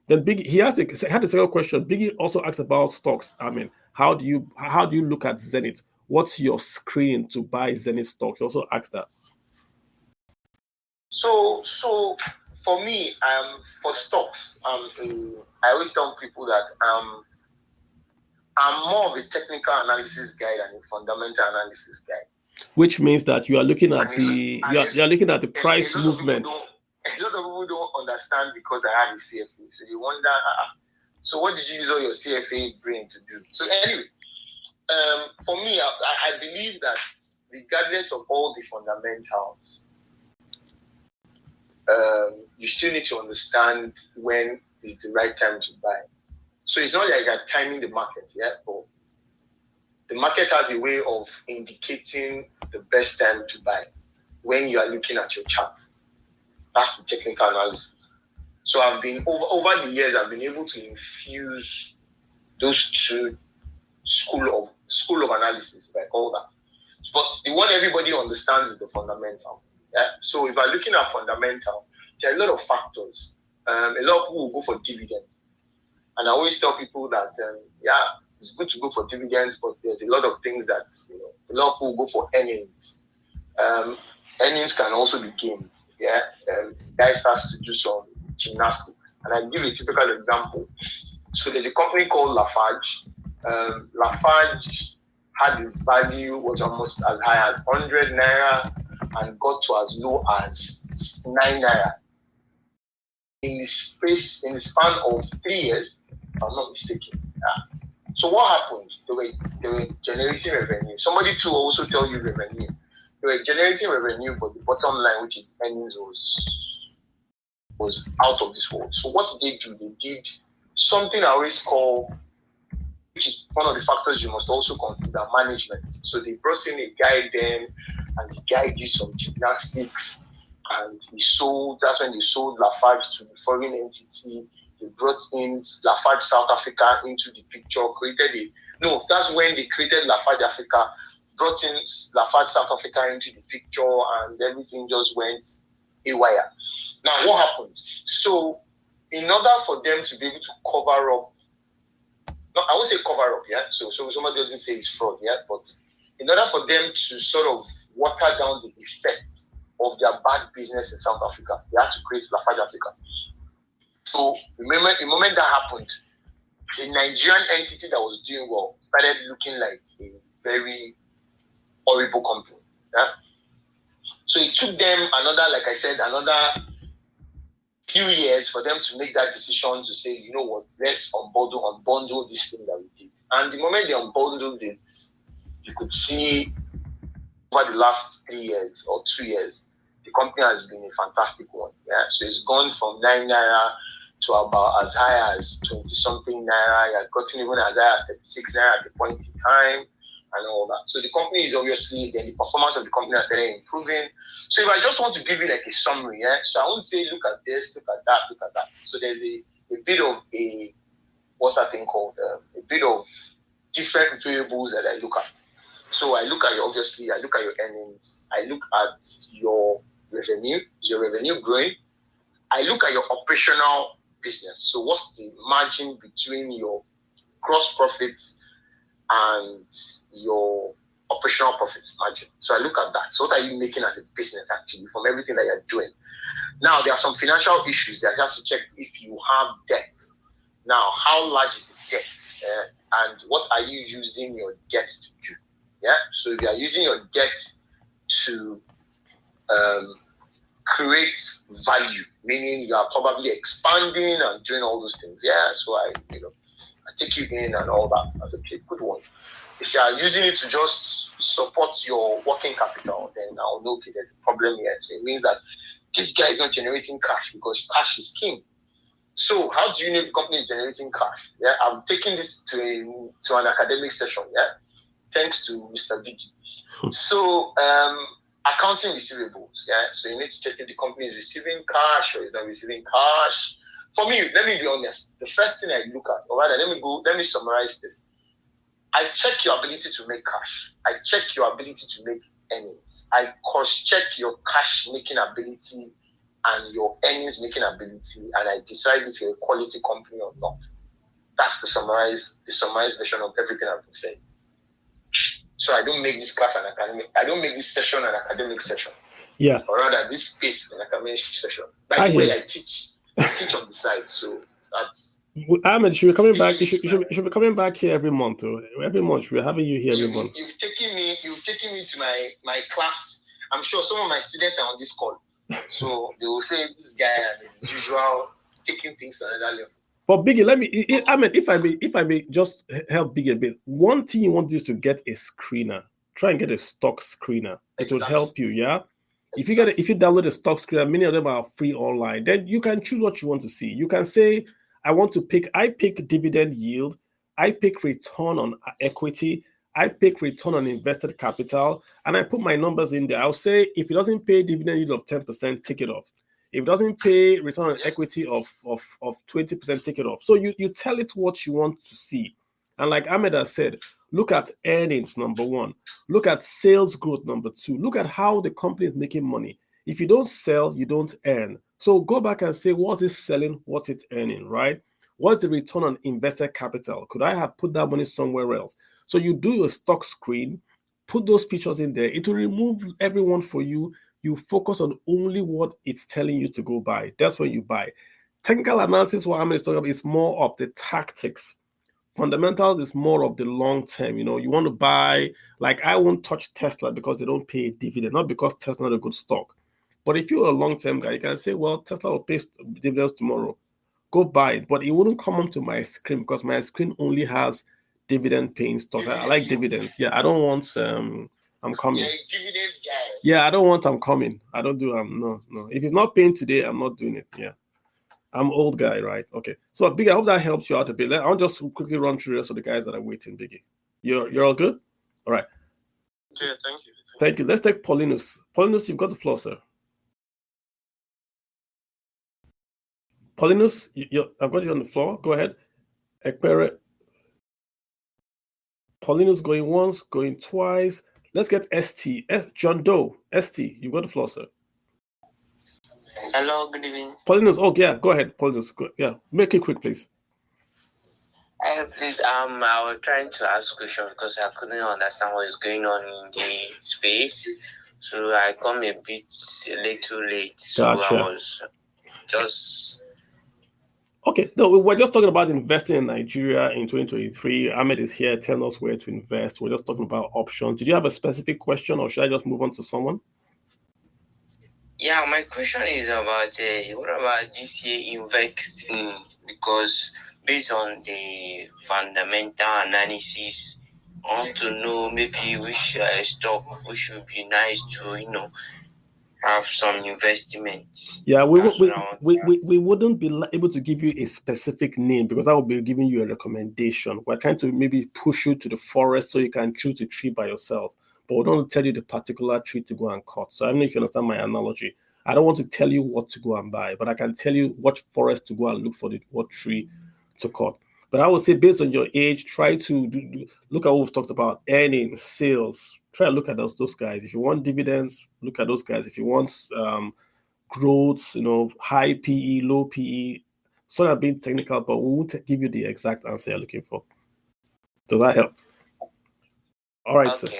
Then Biggie, he had a second question. Biggie also asked about stocks. I mean, how do you look at Zenith? What's your screen to buy Zenith stocks? He also asked that. So for me, for stocks, I always tell people that I'm more of a technical analysis guy than a fundamental analysis guy. Which means that you are looking at you're looking at the price movements. A lot of people don't understand because I have a CFA. So they wonder, so what did you use all your CFA brain to do? So anyway, for me, I believe that regardless of all the fundamentals, you still need to understand when is the right time to buy. So it's not like you're timing the market, yeah? But the market has a way of indicating the best time to buy when you are looking at your chart. That's the technical analysis. So I've been over the years, I've been able to infuse those two school of analysis, if I call that. But the one everybody understands is the fundamental. Yeah. So if I'm looking at fundamental, there are a lot of factors. A lot of people will go for dividends, and I always tell people that it's good to go for dividends, but there's a lot of things that a lot of people go for earnings. Earnings can also be gained. Yeah, guys has to do some gymnastics, and I give a typical example. So there's a company called Lafarge. Lafarge had its value was almost as high as 100 naira and got to as low as 9 naira in the span of 3 years, if I'm not mistaken. Yeah. So what happened? They were generating revenue. Somebody to also tell you revenue. They were generating revenue, but the bottom line, which is earnings, was out of this world. So what did they do? They did something I always call, which is one of the factors you must also consider, management. So they brought in a guy then, and the guy did some gymnastics, and that's when they sold Lafarge to the foreign entity. They brought in Lafarge South Africa into the picture, that's when they created Lafarge Africa, brought in Lafarge South Africa into the picture, and everything just went haywire. Now, what happened? So, in order for them to be able to cover up, I won't say cover up, yeah? So somebody doesn't say it's fraud, yeah? But in order for them to sort of water down the effect of their bad business in South Africa, they had to create Lafarge Africa. So the moment that happened, the Nigerian entity that was doing well started looking like a very horrible company. Yeah? So it took them another few years for them to make that decision to say, you know what, let's unbundle this thing that we did. And the moment they unbundled it, you could see over the last 3 years or 2 years, the company has been a fantastic one. Yeah, so it's gone from 9 naira to about as high as 20-something naira. It has gotten even as high as 36 naira at the point in time and all that. So the company is obviously, then the performance of the company has started improving. So if I just want to give you like a summary, yeah, so I won't say look at this, look at that, look at that. So there's a bit of what's that thing called? A bit of different variables that I look at. So I look at your earnings. I look at your revenue. Is your revenue growing? I look at your operational business. So what's the margin between your gross profits and your operational profits margin? So I look at that. So what are you making as a business actually from everything that you're doing? Now, there are some financial issues that you have to check if you have debt. Now, how large is the debt? And what are you using your debt to do? Yeah. So if you are using your debt to create value, meaning you are probably expanding and doing all those things. Yeah. So I take you in and all that as a good one. If you are using it to just support your working capital, then I'll know, okay, there's a problem here. So it means that this guy is not generating cash because cash is king. So how do you know the company is generating cash? Yeah, I'm taking this to an academic session. Yeah, thanks to Mr. Vicky. So accounting receivables. Yeah, so you need to check if the company is receiving cash or is not receiving cash. For me, let me be honest. The first thing I look at, or rather, let me summarize this. I check your ability to make cash. I check your ability to make earnings. I cross-check your cash-making ability and your earnings-making ability, and I decide if you're a quality company or not. That's the summarized version of everything I've been saying. So I don't make this class an academic. I don't make this session an academic session. Yeah. Or rather, this space an academic session. By the way, I teach on the side, so that's. Ahmed, should be coming back. You should be coming back here every month. Every month, we're having you here every month. You've taken me to my class. I'm sure some of my students are on this call, so they will say this guy and his usual taking things to another level. But Biggie, Ahmed, if I may just help Biggie a bit. One thing you want to do is to get a screener. Try and get a stock screener. It will help you. Yeah. Exactly. If you download a stock screener, many of them are free online. Then you can choose what you want to see. You can say, I pick dividend yield, I pick return on equity, I pick return on invested capital, and I put my numbers in there. I'll say if it doesn't pay dividend yield of 10%, take it off. If it doesn't pay return on equity of 20%, take it off. So you tell it what you want to see. And like Ahmed has said, look at earnings, number one. Look at sales growth, number two. Look at how the company is making money. If you don't sell, you don't earn. So go back and say, what's it selling? What's it earning, right? What's the return on invested capital? Could I have put that money somewhere else? So you do your stock screen, put those pictures in there. It will remove everyone for you. You focus on only what it's telling you to go buy. That's when you buy. Technical analysis, what I'm talking about, is more of the tactics. Fundamentals is more of the long term. You know, you want to buy, like I won't touch Tesla because they don't pay a dividend, not because Tesla is a good stock. But if you're a long term guy, you can say, well, Tesla will pay dividends tomorrow. Go buy it. But it wouldn't come onto my screen because my screen only has dividend paying stocks. I like dividends. Yeah, I don't want I'm coming. Yeah, I don't want I'm coming. I don't do no. If it's not paying today, I'm not doing it. Yeah. I'm old guy, right? Okay. So Biggie, I hope that helps you out a bit. I'll just quickly run through the rest of the guys that are waiting, Biggie. You're all good? All right. Yeah, thank you. Thank you. Let's take Paulinus. Paulinus, you've got the floor, sir. Paulinus, I've got you on the floor. Go ahead. Ekpere. Paulinus going once, going twice. Let's get ST. John Doe. ST, you've got the floor, sir. Hello, good evening. Paulinus, yeah, go ahead, Paulinus. Yeah, make it quick, please. Please, I was trying to ask a question because I couldn't understand what is going on in the space. So I come a bit little late. So Gotcha. I was just... Okay, no, we're just talking about investing in Nigeria in 2023. Ahmed is here telling us where to invest. We're just talking about options. Did you have a specific question or should I just move on to someone? Yeah, my question is about what about this year investing? Because based on the fundamental analysis, I want to know maybe which stock which would be nice to have some investment. Yeah, we wouldn't be able to give you a specific name because I will be giving you a recommendation. We're trying to maybe push you to the forest so you can choose a tree by yourself. But we don't tell you the particular tree to go and cut. So I don't know if you understand my analogy. I don't want to tell you what to go and buy, but I can tell you what forest to go and look for what tree to cut. But I would say based on your age, try to look at what we've talked about, earnings, sales. Try to look at those guys. If you want dividends, look at those guys. If you want growth, high PE, low PE, sorry I'm being technical, but we won't give you the exact answer you're looking for. Does that help? All right, okay, sir. Okay.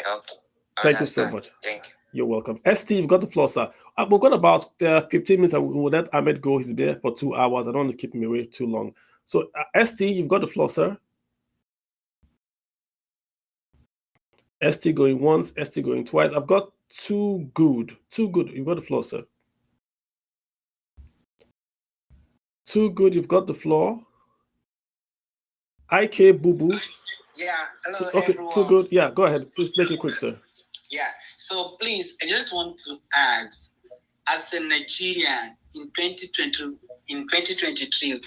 Thank you so much. Thank you. You're welcome. ST, you've got the floor, sir. We've got about 15 minutes and we'll let Ahmed go. He's there for 2 hours. I don't want to keep him away too long. So, ST, you've got the floor, sir. ST going once, ST going twice. I've got too good. You've got the floor, sir. Too good, you've got the floor. IK Boo Boo. Yeah, hello, Okay, everyone. too good. Yeah, go ahead. Please make it quick, sir. Yeah, so please, I just want to ask, as a Nigerian in 2023,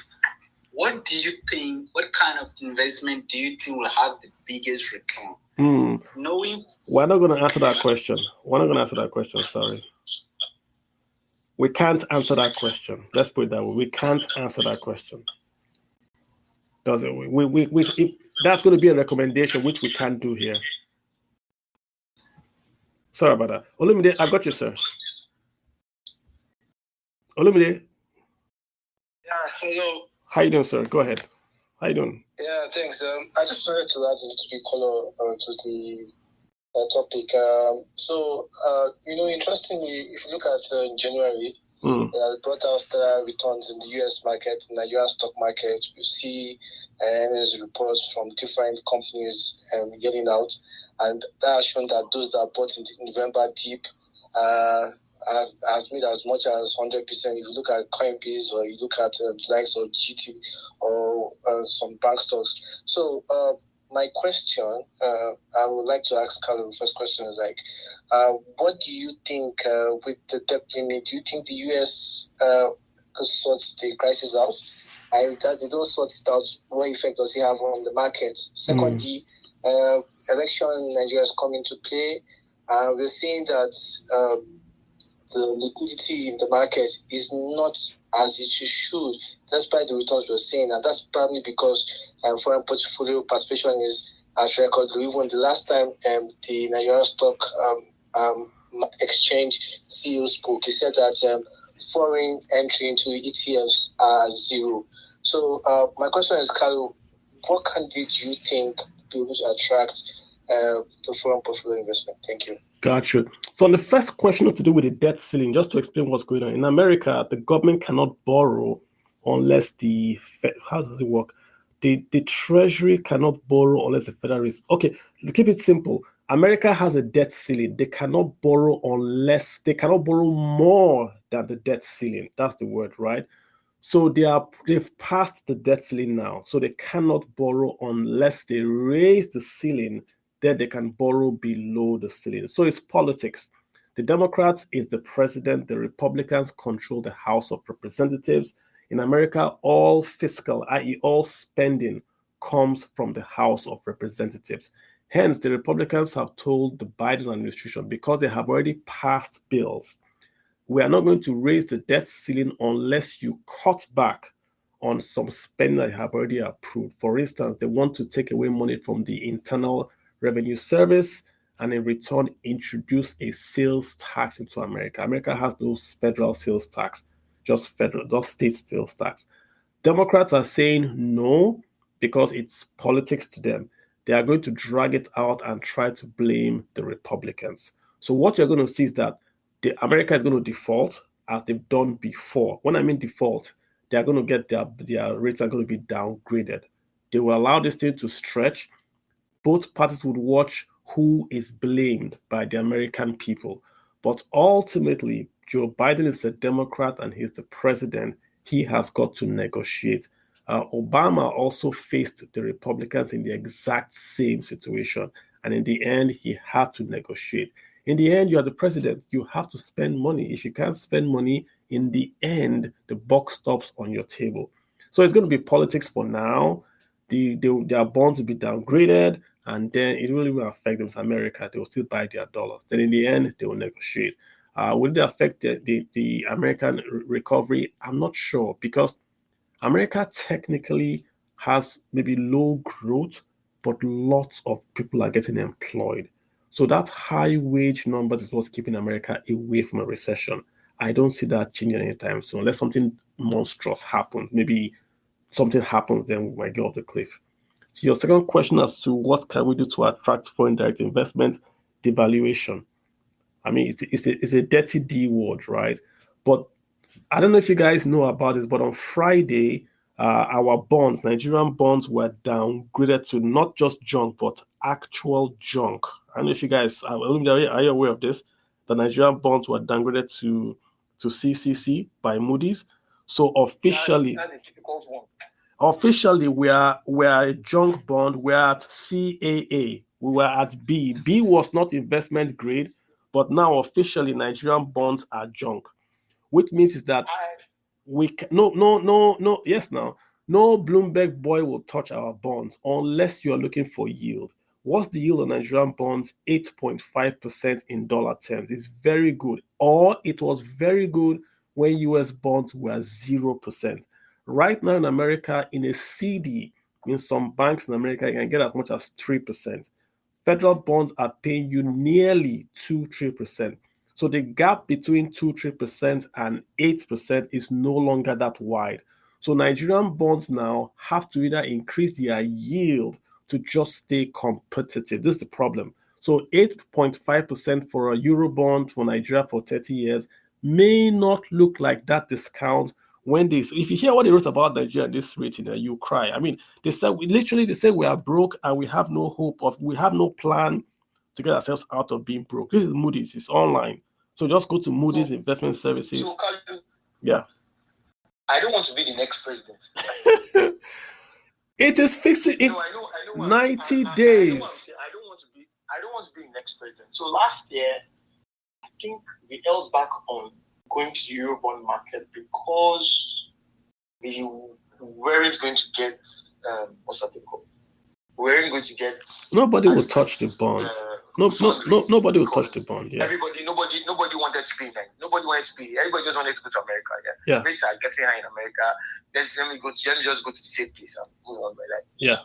what do you think, what kind of investment do you think will have the biggest return? We're not going to answer that question. Sorry. We can't answer that question. Let's put it that way. We can't answer that question. That's going to be a recommendation, which we can't do here. Sorry about that. Olumide, I've got you, sir. Olumide. Yeah, hello. How you doing, sir? Go ahead. How you doing? Yeah, thanks. I just wanted to add a little bit color to the topic. Interestingly, if you look at January, brought out stellar returns in the U.S. market, Nigerian stock market. We see earnings reports from different companies getting out, and that has shown that those that bought in the November dip has made as much as 100%. If you look at Coinbase or you look at the likes of GT or some bank stocks. So my question, I would like to ask Carlo, the first question is what do you think with the debt limit? Do you think the US could sort the crisis out? If they don't sort it out, what effect does it have on the market? Secondly, election in Nigeria is coming to play. We're seeing that the liquidity in the market is not as it should, despite the returns we're seeing. And that's probably because foreign portfolio participation is at record low. Even the last time the Nigerian Stock Exchange CEO spoke, he said that foreign entry into ETFs are zero. So my question is, Carlo, what candidate do you think be able to attract the foreign portfolio investment? Thank you. Gotcha. So on the first question to do with the debt ceiling, just to explain what's going on. In America, the government cannot borrow unless how does it work? The Treasury cannot borrow unless the Federal is... Okay, to keep it simple, America has a debt ceiling. They cannot borrow more than the debt ceiling. That's the word, right? So they've passed the debt ceiling now. So they cannot borrow unless they raise the ceiling, then they can borrow below the ceiling. So it's politics. The Democrats is the president. The Republicans control the House of Representatives. In America, all fiscal, i.e. all spending, comes from the House of Representatives. Hence, the Republicans have told the Biden administration, because they have already passed bills, we are not going to raise the debt ceiling unless you cut back on some spending that you have already approved. For instance, they want to take away money from the Internal Revenue Service and in return introduce a sales tax into America. America has no federal sales tax, just state sales tax. Democrats are saying no because it's politics to them. They are going to drag it out and try to blame the Republicans. So what you're going to see is that America is going to default as they've done before. When I mean default, they are going to get their rates are going to be downgraded. They will allow this thing to stretch. Both parties would watch who is blamed by the American people. But ultimately, Joe Biden is a Democrat and he's the president. He has got to negotiate. Obama also faced the Republicans in the exact same situation. And in the end, he had to negotiate. In the end, you are the president. You have to spend money. If you can't spend money, in the end, the buck stops on your table. So it's going to be politics for now. Their bonds will be downgraded, and then it really will affect them as America. They will still buy their dollars. Then in the end, they will negotiate. Will it affect the American recovery? I'm not sure, because America technically has maybe low growth, but lots of people are getting employed. So that high wage numbers is what's keeping America away from a recession. I don't see that changing anytime soon, unless something monstrous happens. Maybe something happens, then we might get off the cliff. So your second question as to what can we do to attract foreign direct investment, devaluation. I mean, it's a dirty D word, right? But I don't know if you guys know about it, but on Friday, our bonds, Nigerian bonds, were downgraded to not just junk, but actual junk. I don't know if you guys are you aware of this? The Nigerian bonds were downgraded to CCC by Moody's. So officially, that's a difficult one. Officially, we are a junk bond. We are at CAA. We were at B. B was not investment grade, but now officially Nigerian bonds are junk, which means is that we can, no Bloomberg boy will touch our bonds unless you are looking for yield. What's the yield on Nigerian bonds? 8.5% in dollar terms. It's very good. Or it was very good when US bonds were 0%. Right now in America, in a CD, in some banks in America, you can get as much as 3%. Federal bonds are paying you nearly 2-3%. So the gap between 2-3% and 8% is no longer that wide. So Nigerian bonds now have to either increase their yield to just stay competitive. This is the problem. So 8.5% for a Euro bond for Nigeria for 30 years may not look like that discount when if you hear what they wrote about Nigeria, this rating, you cry. I mean, they said we are broke and we have no plan to get ourselves out of being broke. This is Moody's, it's online. So just go to Moody's Investment Services. So, yeah. I don't want to be the next president. It is fixing in 90 days. I don't want to be the next president. So last year, I think we held back on going to the Eurobond market because we weren't going to get what's that thing called? We weren't going to get. Nobody will touch the bonds. Nobody will touch the bond. Yeah. Nobody wanted to be in it. Everybody just wanted to go to America. Yeah. Rates are getting high in America. Let me just go to the safe place and move on by life. Yeah.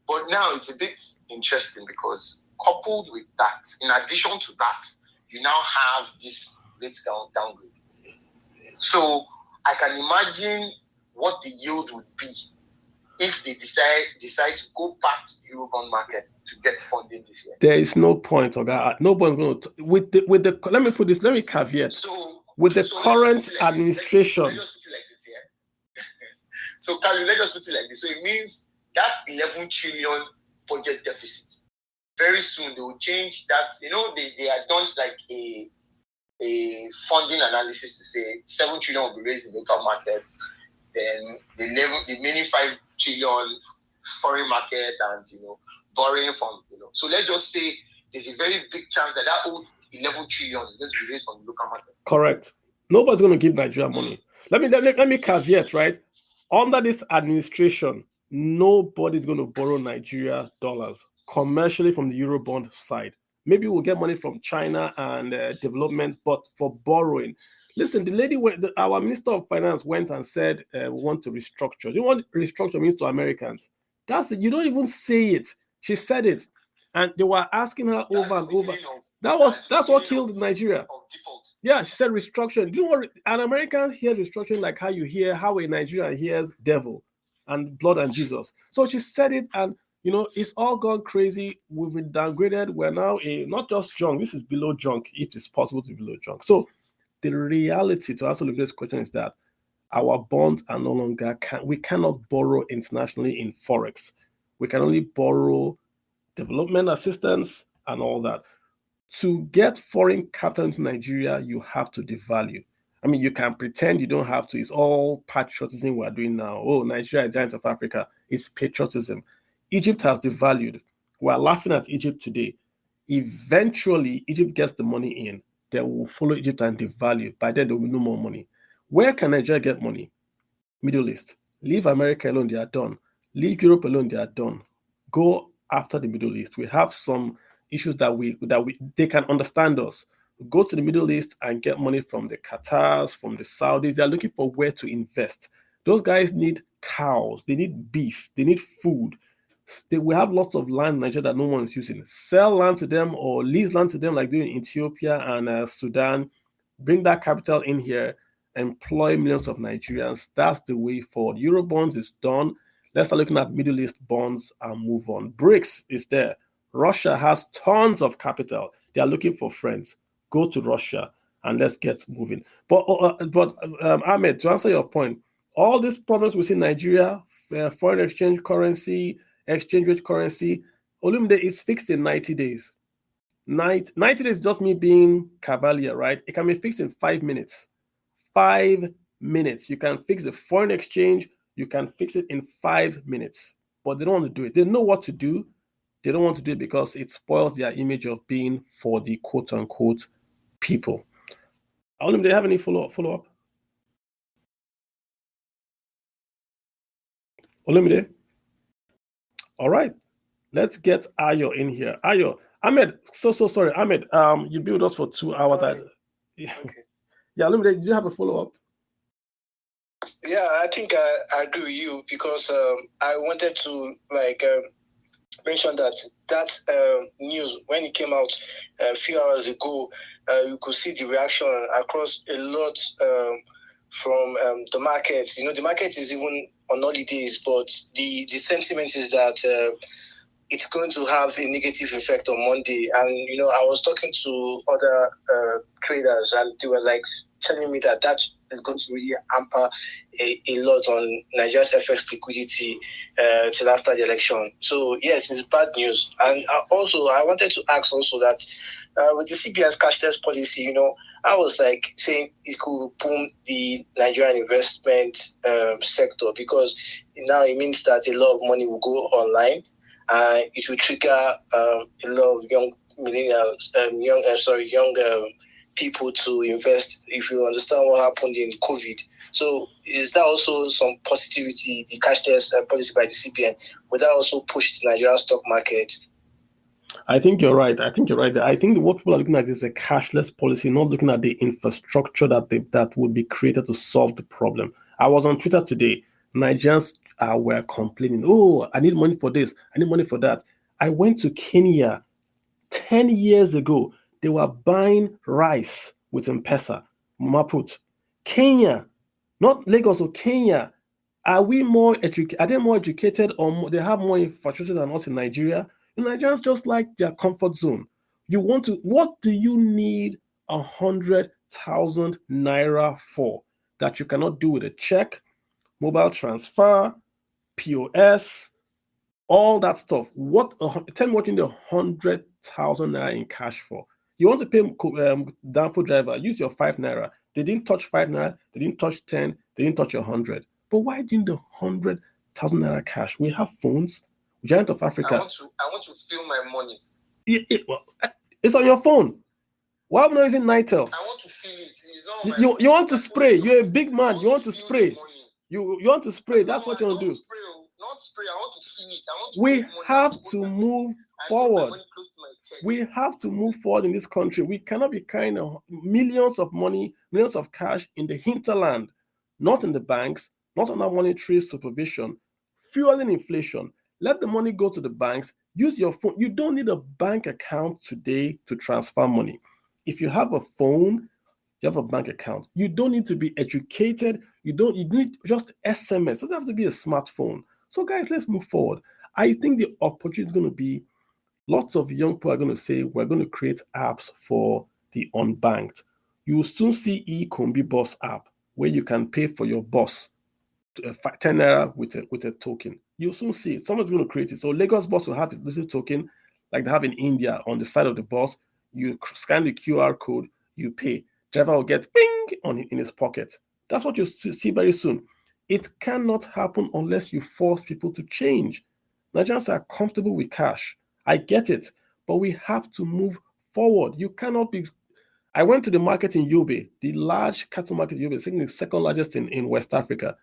But now it's a bit interesting because coupled with that, in addition to that, you now have this rate downgrade. So I can imagine what the yield would be if they decide to go back to the Eurobond market to get funding this year. There is no point of that. Nobody's going to with the. Let me caveat. With the current administration. Let's just put it like this, yeah. So Carly, let's just put it like this. So it means that 11 trillion budget deficit. Very soon they will change that. They are done like a funding analysis to say 7 trillion will be raised in local markets, then the remaining 5 trillion foreign market, and borrowing from So let's just say there's a very big chance that old 11 trillion is going to be raised from the local market. Correct. Nobody's going to give Nigeria money. Let me caveat, right? Under this administration, nobody's going to borrow Nigeria dollars commercially from the Eurobond side. Maybe we'll get money from China and development, but for borrowing. Listen, the lady, our Minister of Finance went and said, we want to restructure. You know what restructure means to Americans? You don't even say it. She said it. And they were asking her over and over. That's what killed Nigeria. Yeah, she said restructuring. Do you know what? And Americans hear restructuring like how you hear how a Nigerian hears devil and blood and Jesus. So she said it, and it's all gone crazy. We've been downgraded. We're now not just junk. This is below junk, if it's possible to be below junk. So the reality to answer this question is that our bonds are no longer we cannot borrow internationally in forex. We can only borrow development assistance and all that. To get foreign capital into Nigeria, you have to devalue. I mean, you can pretend you don't have to. It's all patriotism we're doing now. Oh, Nigeria is giant of Africa. It's patriotism. Egypt has devalued. We're laughing at Egypt today. Eventually, Egypt gets the money in. They will follow Egypt and devalue. By then, there will be no more money. Where can Nigeria get money? Middle East. Leave America alone, they are done. Leave Europe alone, they are done. Go after the Middle East. We have some issues that they can understand us. Go to the Middle East and get money from the Qatars, from the Saudis. They're looking for where to invest. Those guys need cows. They need beef. They need food. We have lots of land in Nigeria that no one is using. Sell land to them or lease land to them like doing in Ethiopia and Sudan. Bring that capital in here. Employ millions of Nigerians. That's the way forward. Eurobonds is done. Let's start looking at Middle East bonds and move on. BRICS is there. Russia has tons of capital. They are looking for friends. Go to Russia and let's get moving. But Ahmed, to answer your point, all these problems we see in Nigeria, foreign exchange rate currency, Olumide is fixed in 90 days. 90 days is just me being cavalier, right? It can be fixed in 5 minutes. 5 minutes. You can fix the foreign exchange. You can fix it in 5 minutes. But they don't want to do it. They know what to do. They don't want to do it because it spoils their image of being for the quote-unquote people. Olumide, do you have any follow-up? Olumide? All right. Let's get Ayo in here. Ayo. Ahmed, so sorry. Ahmed, you been with us for 2 hours. Okay. Yeah, Olumide, did you have a follow-up? Yeah, I think I agree with you because I wanted to mention that news when it came out a few hours ago. You could see the reaction across a lot from the market. The market is even on holidays, but the sentiment is that it's going to have a negative effect on Monday. And I was talking to other traders, and they were telling me that is going to really hamper a lot on Nigeria's FX liquidity till after the election. So yes, it's bad news. And also, I wanted to ask also that with the CBN's cashless policy, I was saying it could boom the Nigerian investment sector because now it means that a lot of money will go online. It will trigger a lot of young millennials, young people to invest. If you understand what happened in COVID, so is that also some positivity? The cashless policy by the CBN, would that also push the Nigerian stock market? I think you're right. I think what people are looking at is a cashless policy, not looking at the infrastructure that would be created to solve the problem. I was on Twitter today. Nigerians were complaining, oh, I need money for this, I need money for that. I went to Kenya 10 years ago. They were buying rice with M-Pesa, Maput. Kenya, not Lagos or Kenya. Are they more educated, or they have more infrastructure than us in Nigeria? The Nigerians just like their comfort zone. What do you need 100,000 naira for that you cannot do with a check, mobile transfer, POS, all that stuff? Tell me what you need 100,000 naira in cash for. You want to pay Danfo driver, use your 5 naira. They didn't touch 5 naira, they didn't touch 10, they didn't touch 100. But why didn't the 100,000 naira cash? We have phones, Giant of Africa. I want to feel my money. It's on your phone. Why am I not using Nitel? I want to feel it. You want to spray. You're a big man. You want to spray. You want to spray. That's what you want to do. Not spray. I want to feel it. We have to move forward. We have to move forward in this country. We cannot be carrying millions of money, millions of cash in the hinterland, not in the banks, not under monetary supervision, fueling inflation. Let the money go to the banks. Use your phone. You don't need a bank account today to transfer money. If you have a phone, you have a bank account. You don't need to be educated. You need just SMS. It doesn't have to be a smartphone. So guys, let's move forward. I think the opportunity is going to be, lots of young people are going to say, we're going to create apps for the unbanked. You will soon see e-Kombi Boss app where you can pay for your bus 10 naira with a token. You'll soon see it. Someone's going to create it. So Lagos bus will have a little token like they have in India on the side of the bus. You scan the QR code, you pay. Driver will get ping in his pocket. That's what you'll see very soon. It cannot happen unless you force people to change. Nigerians are comfortable with cash. I get it, but we have to move forward. You cannot be. I went to the market in Yobe, the large cattle market in Yobe, the second largest in West Africa.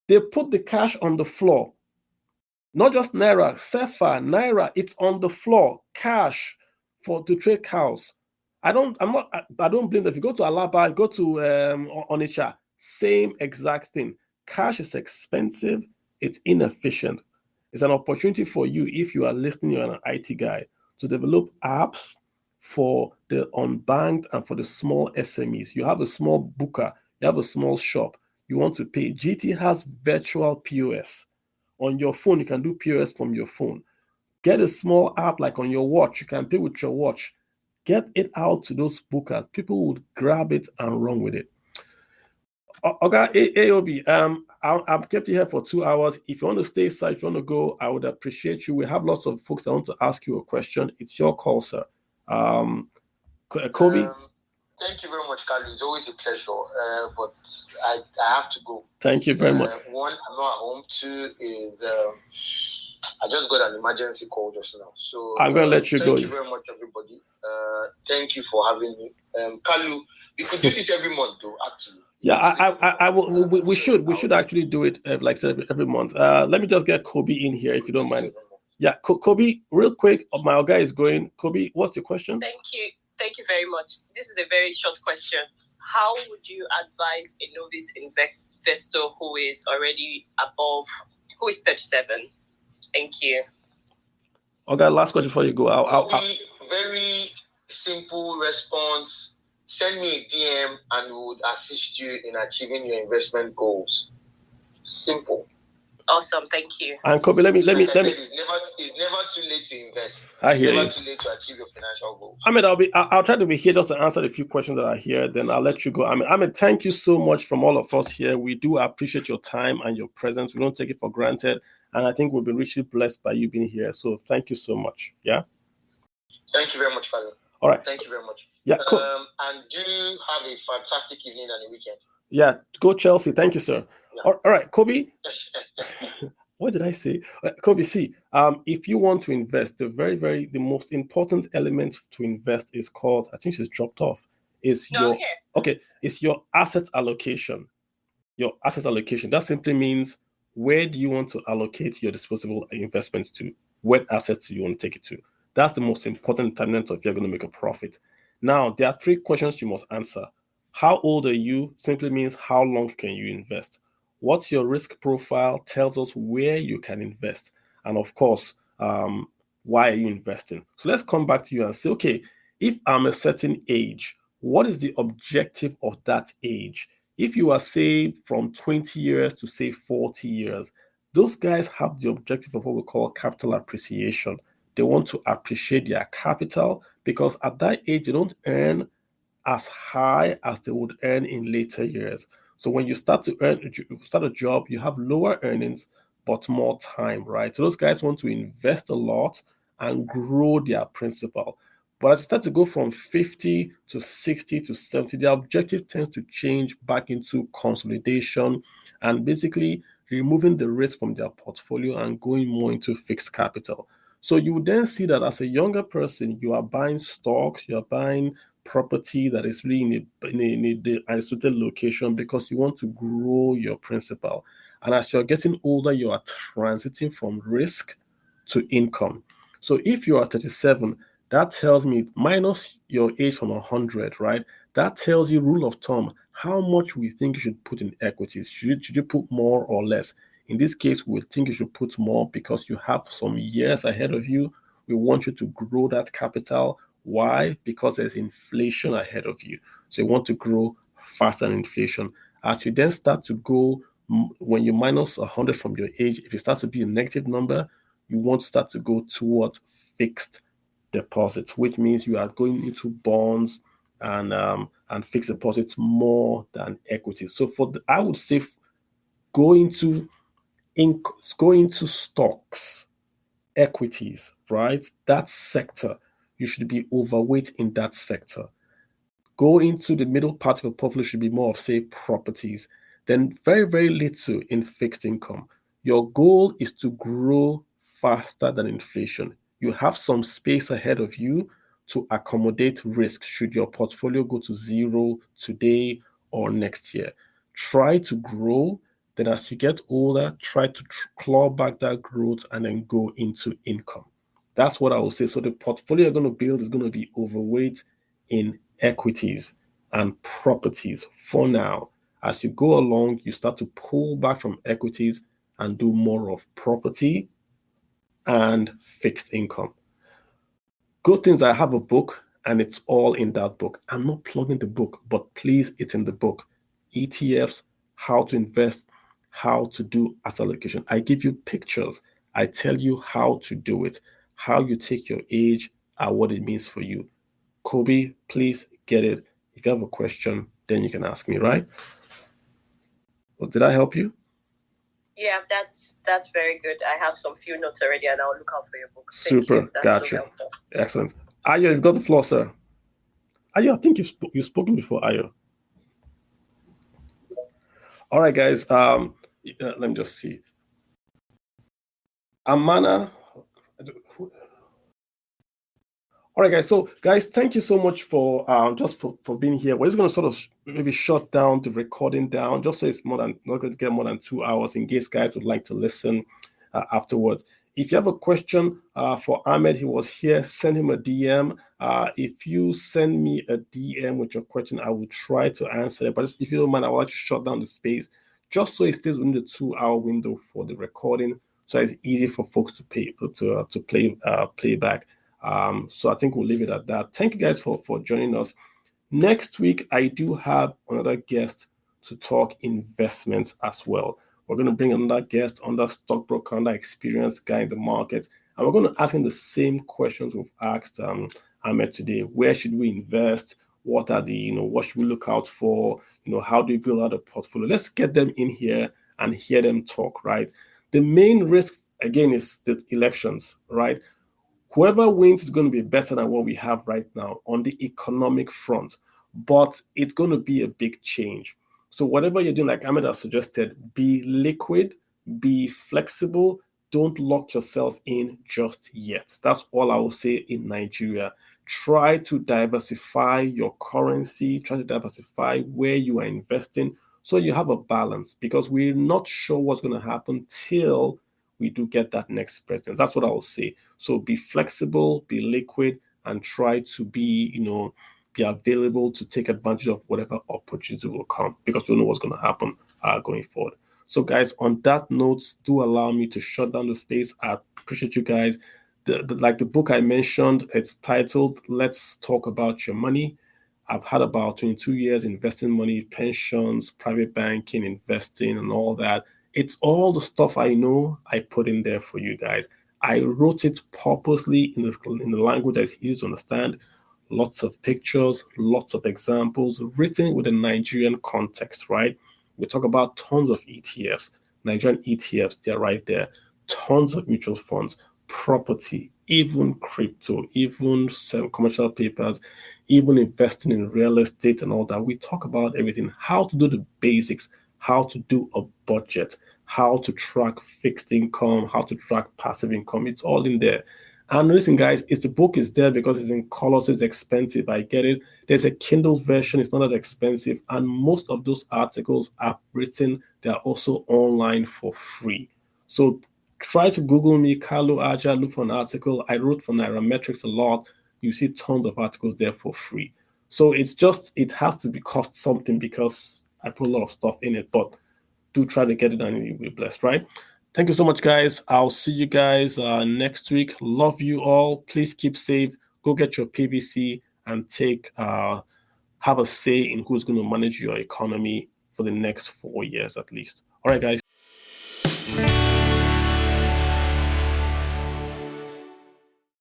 They put the cash on the floor. Not just Naira, Sefa, Naira, it's on the floor, cash to trade cows. I don't blame them. If you go to Alaba, go to Onitsha, same exact thing. Cash is expensive, it's inefficient. It's an opportunity for you, if you are listening, you're an IT guy, to develop apps for the unbanked and for the small SMEs. You have a small booker, you have a small shop, you want to pay. GT has virtual POS. On your phone, you can do POS from your phone. Get a small app like on your watch. You can pay with your watch. Get it out to those bookers. People would grab it and run with it. Okay, AOB, I've kept you here for 2 hours. If you want to stay, sir, if you want to go, I would appreciate you. We have lots of folks that want to ask you a question. It's your call, sir. Kobe? Thank you very much, Carly. It's always a pleasure, but I have to go. Thank you very much. One, I'm not at home. Two is I just got an emergency call just now. So I'm going to let you go. Thank you very much, everybody. Thank you for having me. Carlu, we could do this every month, though, actually. Yeah, I will. We should actually do it like I said, every month. Let me just get Kobe in here, if you don't mind. Yeah, Kobe, real quick. My guy is going. Kobe, what's your question? Thank you very much. This is a very short question. How would you advise a novice investor who is already who is 37? Thank you. Okay, last question before you go. Very simple response. Send me a DM and we would assist you in achieving your investment goals. Simple. Awesome, thank you. And Kobe, let me. It's never too late to invest. I hear it's never you. too late to achieve your financial goals. Ahmed, I'll try to be here just to answer the few questions that are here. Then I'll let you go. Ahmed, thank you so much from all of us here. We do appreciate your time and your presence. We don't take it for granted, and I think we've been richly blessed by you being here. So thank you so much. Yeah. Thank you very much, Father. All right. Thank you very much. Yeah. Cool. And do have a fantastic evening and a weekend. Yeah. Go Chelsea. Thank you, sir. Yeah. All right, Kobe. What did I say? Kobe, see, if you want to invest, the most important element to invest is called, I think she's dropped off, it's your asset allocation. Your asset allocation. That simply means, where do you want to allocate your disposable investments to? What assets do you want to take it to? That's the most important determinant of if you're going to make a profit. Now, there are 3 questions you must answer. How old are you? Simply means how long can you invest? What's your risk profile? Tells us where you can invest. And of course, why are you investing? So let's come back to you and say, okay, if I'm a certain age, what is the objective of that age? If you are, say, from 20 years to, say, 40 years, those guys have the objective of what we call capital appreciation. They want to appreciate their capital because at that age, they don't earn as high as they would earn in later years. So when you start a job, you have lower earnings, but more time, right? So those guys want to invest a lot and grow their principal. But as you start to go from 50 to 60 to 70, their objective tends to change back into consolidation and basically removing the risk from their portfolio and going more into fixed capital. So you would then see that as a younger person, you are buying stocks, you are buying property that is really in a isolated location because you want to grow your principal. And as you're getting older, you are transiting from risk to income. So if you are 37, that tells me minus your age from 100, right? That tells you, rule of thumb, how much we think you should put in equities. Should you put more or less? In this case, we think you should put more because you have some years ahead of you. We want you to grow that capital. Why? Because there's inflation ahead of you. So you want to grow faster than inflation. As you then start to go, when you minus 100 from your age, if it starts to be a negative number, you want to start to go towards fixed deposits, which means you are going into bonds and fixed deposits more than equity. So I would say go into stocks, equities, right? That sector, you should be overweight in that sector. Go into the middle part of the portfolio should be more of, say, properties. Then very, very little in fixed income. Your goal is to grow faster than inflation. You have some space ahead of you to accommodate risk should your portfolio go to zero today or next year. Try to grow. Then as you get older, try to claw back that growth and then go into income. That's what I would say. So the portfolio you're going to build is going to be overweight in equities and properties for now. As you go along, you start to pull back from equities and do more of property and fixed income. Good things, I have a book and it's all in that book. I'm not plugging the book, but please, it's in the book. ETFs, how to invest, how to do asset allocation. I give you pictures. I tell you how to do it, how you take your age and what it means for you. Kobe, please get it. If you have a question, then you can ask me, right? Well, did I help you? Yeah, that's very good. I have some few notes already, and I'll look out for your book. Super, gotcha. So excellent. Ayo, you've got the floor, sir. Ayo, I think you've spoken before, Ayo. All right, guys. Let me just see. Amana. All right, guys. So, guys, thank you so much for for being here. We're just going to sort of maybe shut down the recording down, just so it's not going to get more than 2 hours in case guys would like to listen afterwards. If you have a question for Ahmed, he was here, send him a DM. If you send me a DM with your question, I will try to answer it. But just, if you don't mind, I will actually shut down the space just so it stays within the 2-hour window for the recording, so it's easy for folks to play back. So I think we'll leave it at that. Thank you guys for joining us. Next week, I do have another guest to talk investments as well. We're going to bring another guest, another stockbroker, another experienced guy in the market. And we're going to ask him the same questions we've asked Ahmed today. Where should we invest? What are what should we look out for? How do we build out a portfolio? Let's get them in here and hear them talk, right? The main risk, again, is the elections, right? Whoever wins is going to be better than what we have right now on the economic front, but it's going to be a big change. So whatever you're doing, like Ahmed has suggested, be liquid, be flexible, don't lock yourself in just yet. That's all I will say in Nigeria. Try to diversify your currency, try to diversify where you are investing so you have a balance, because we're not sure what's going to happen till we do get that next president. That's what I will say. So be flexible, be liquid, and try to be, be available to take advantage of whatever opportunity will come, because we don't know what's going to happen going forward. So guys, on that note, do allow me to shut down the space. I appreciate you guys. Like the book I mentioned, it's titled Let's Talk About Your Money. I've had about 22 years investing money, pensions, private banking, investing, and all that. It's all the stuff I know I put in there for you guys. I wrote it purposely in the language that's easy to understand. Lots of pictures, lots of examples, written with a Nigerian context, right? We talk about tons of ETFs, Nigerian ETFs, they're right there. Tons of mutual funds, property, even crypto, even some commercial papers, even investing in real estate and all that. We talk about everything, how to do the basics, how to do a budget, how to track fixed income, how to track passive income. It's all in there. And listen, guys, the book is there because it's in color, so it's expensive. I get it. There's a Kindle version. It's not that expensive. And most of those articles are written. They are also online for free. So try to Google me, Carlo Aja, look for an article. I wrote for Nairametrics a lot. You see tons of articles there for free. So it has to be cost something because I put a lot of stuff in it, but do try to get it and you'll be blessed, right? Thank you so much, guys. I'll see you guys next week. Love you all. Please keep safe. Go get your PVC and have a say in who's going to manage your economy for the next 4 years at least. All right, guys.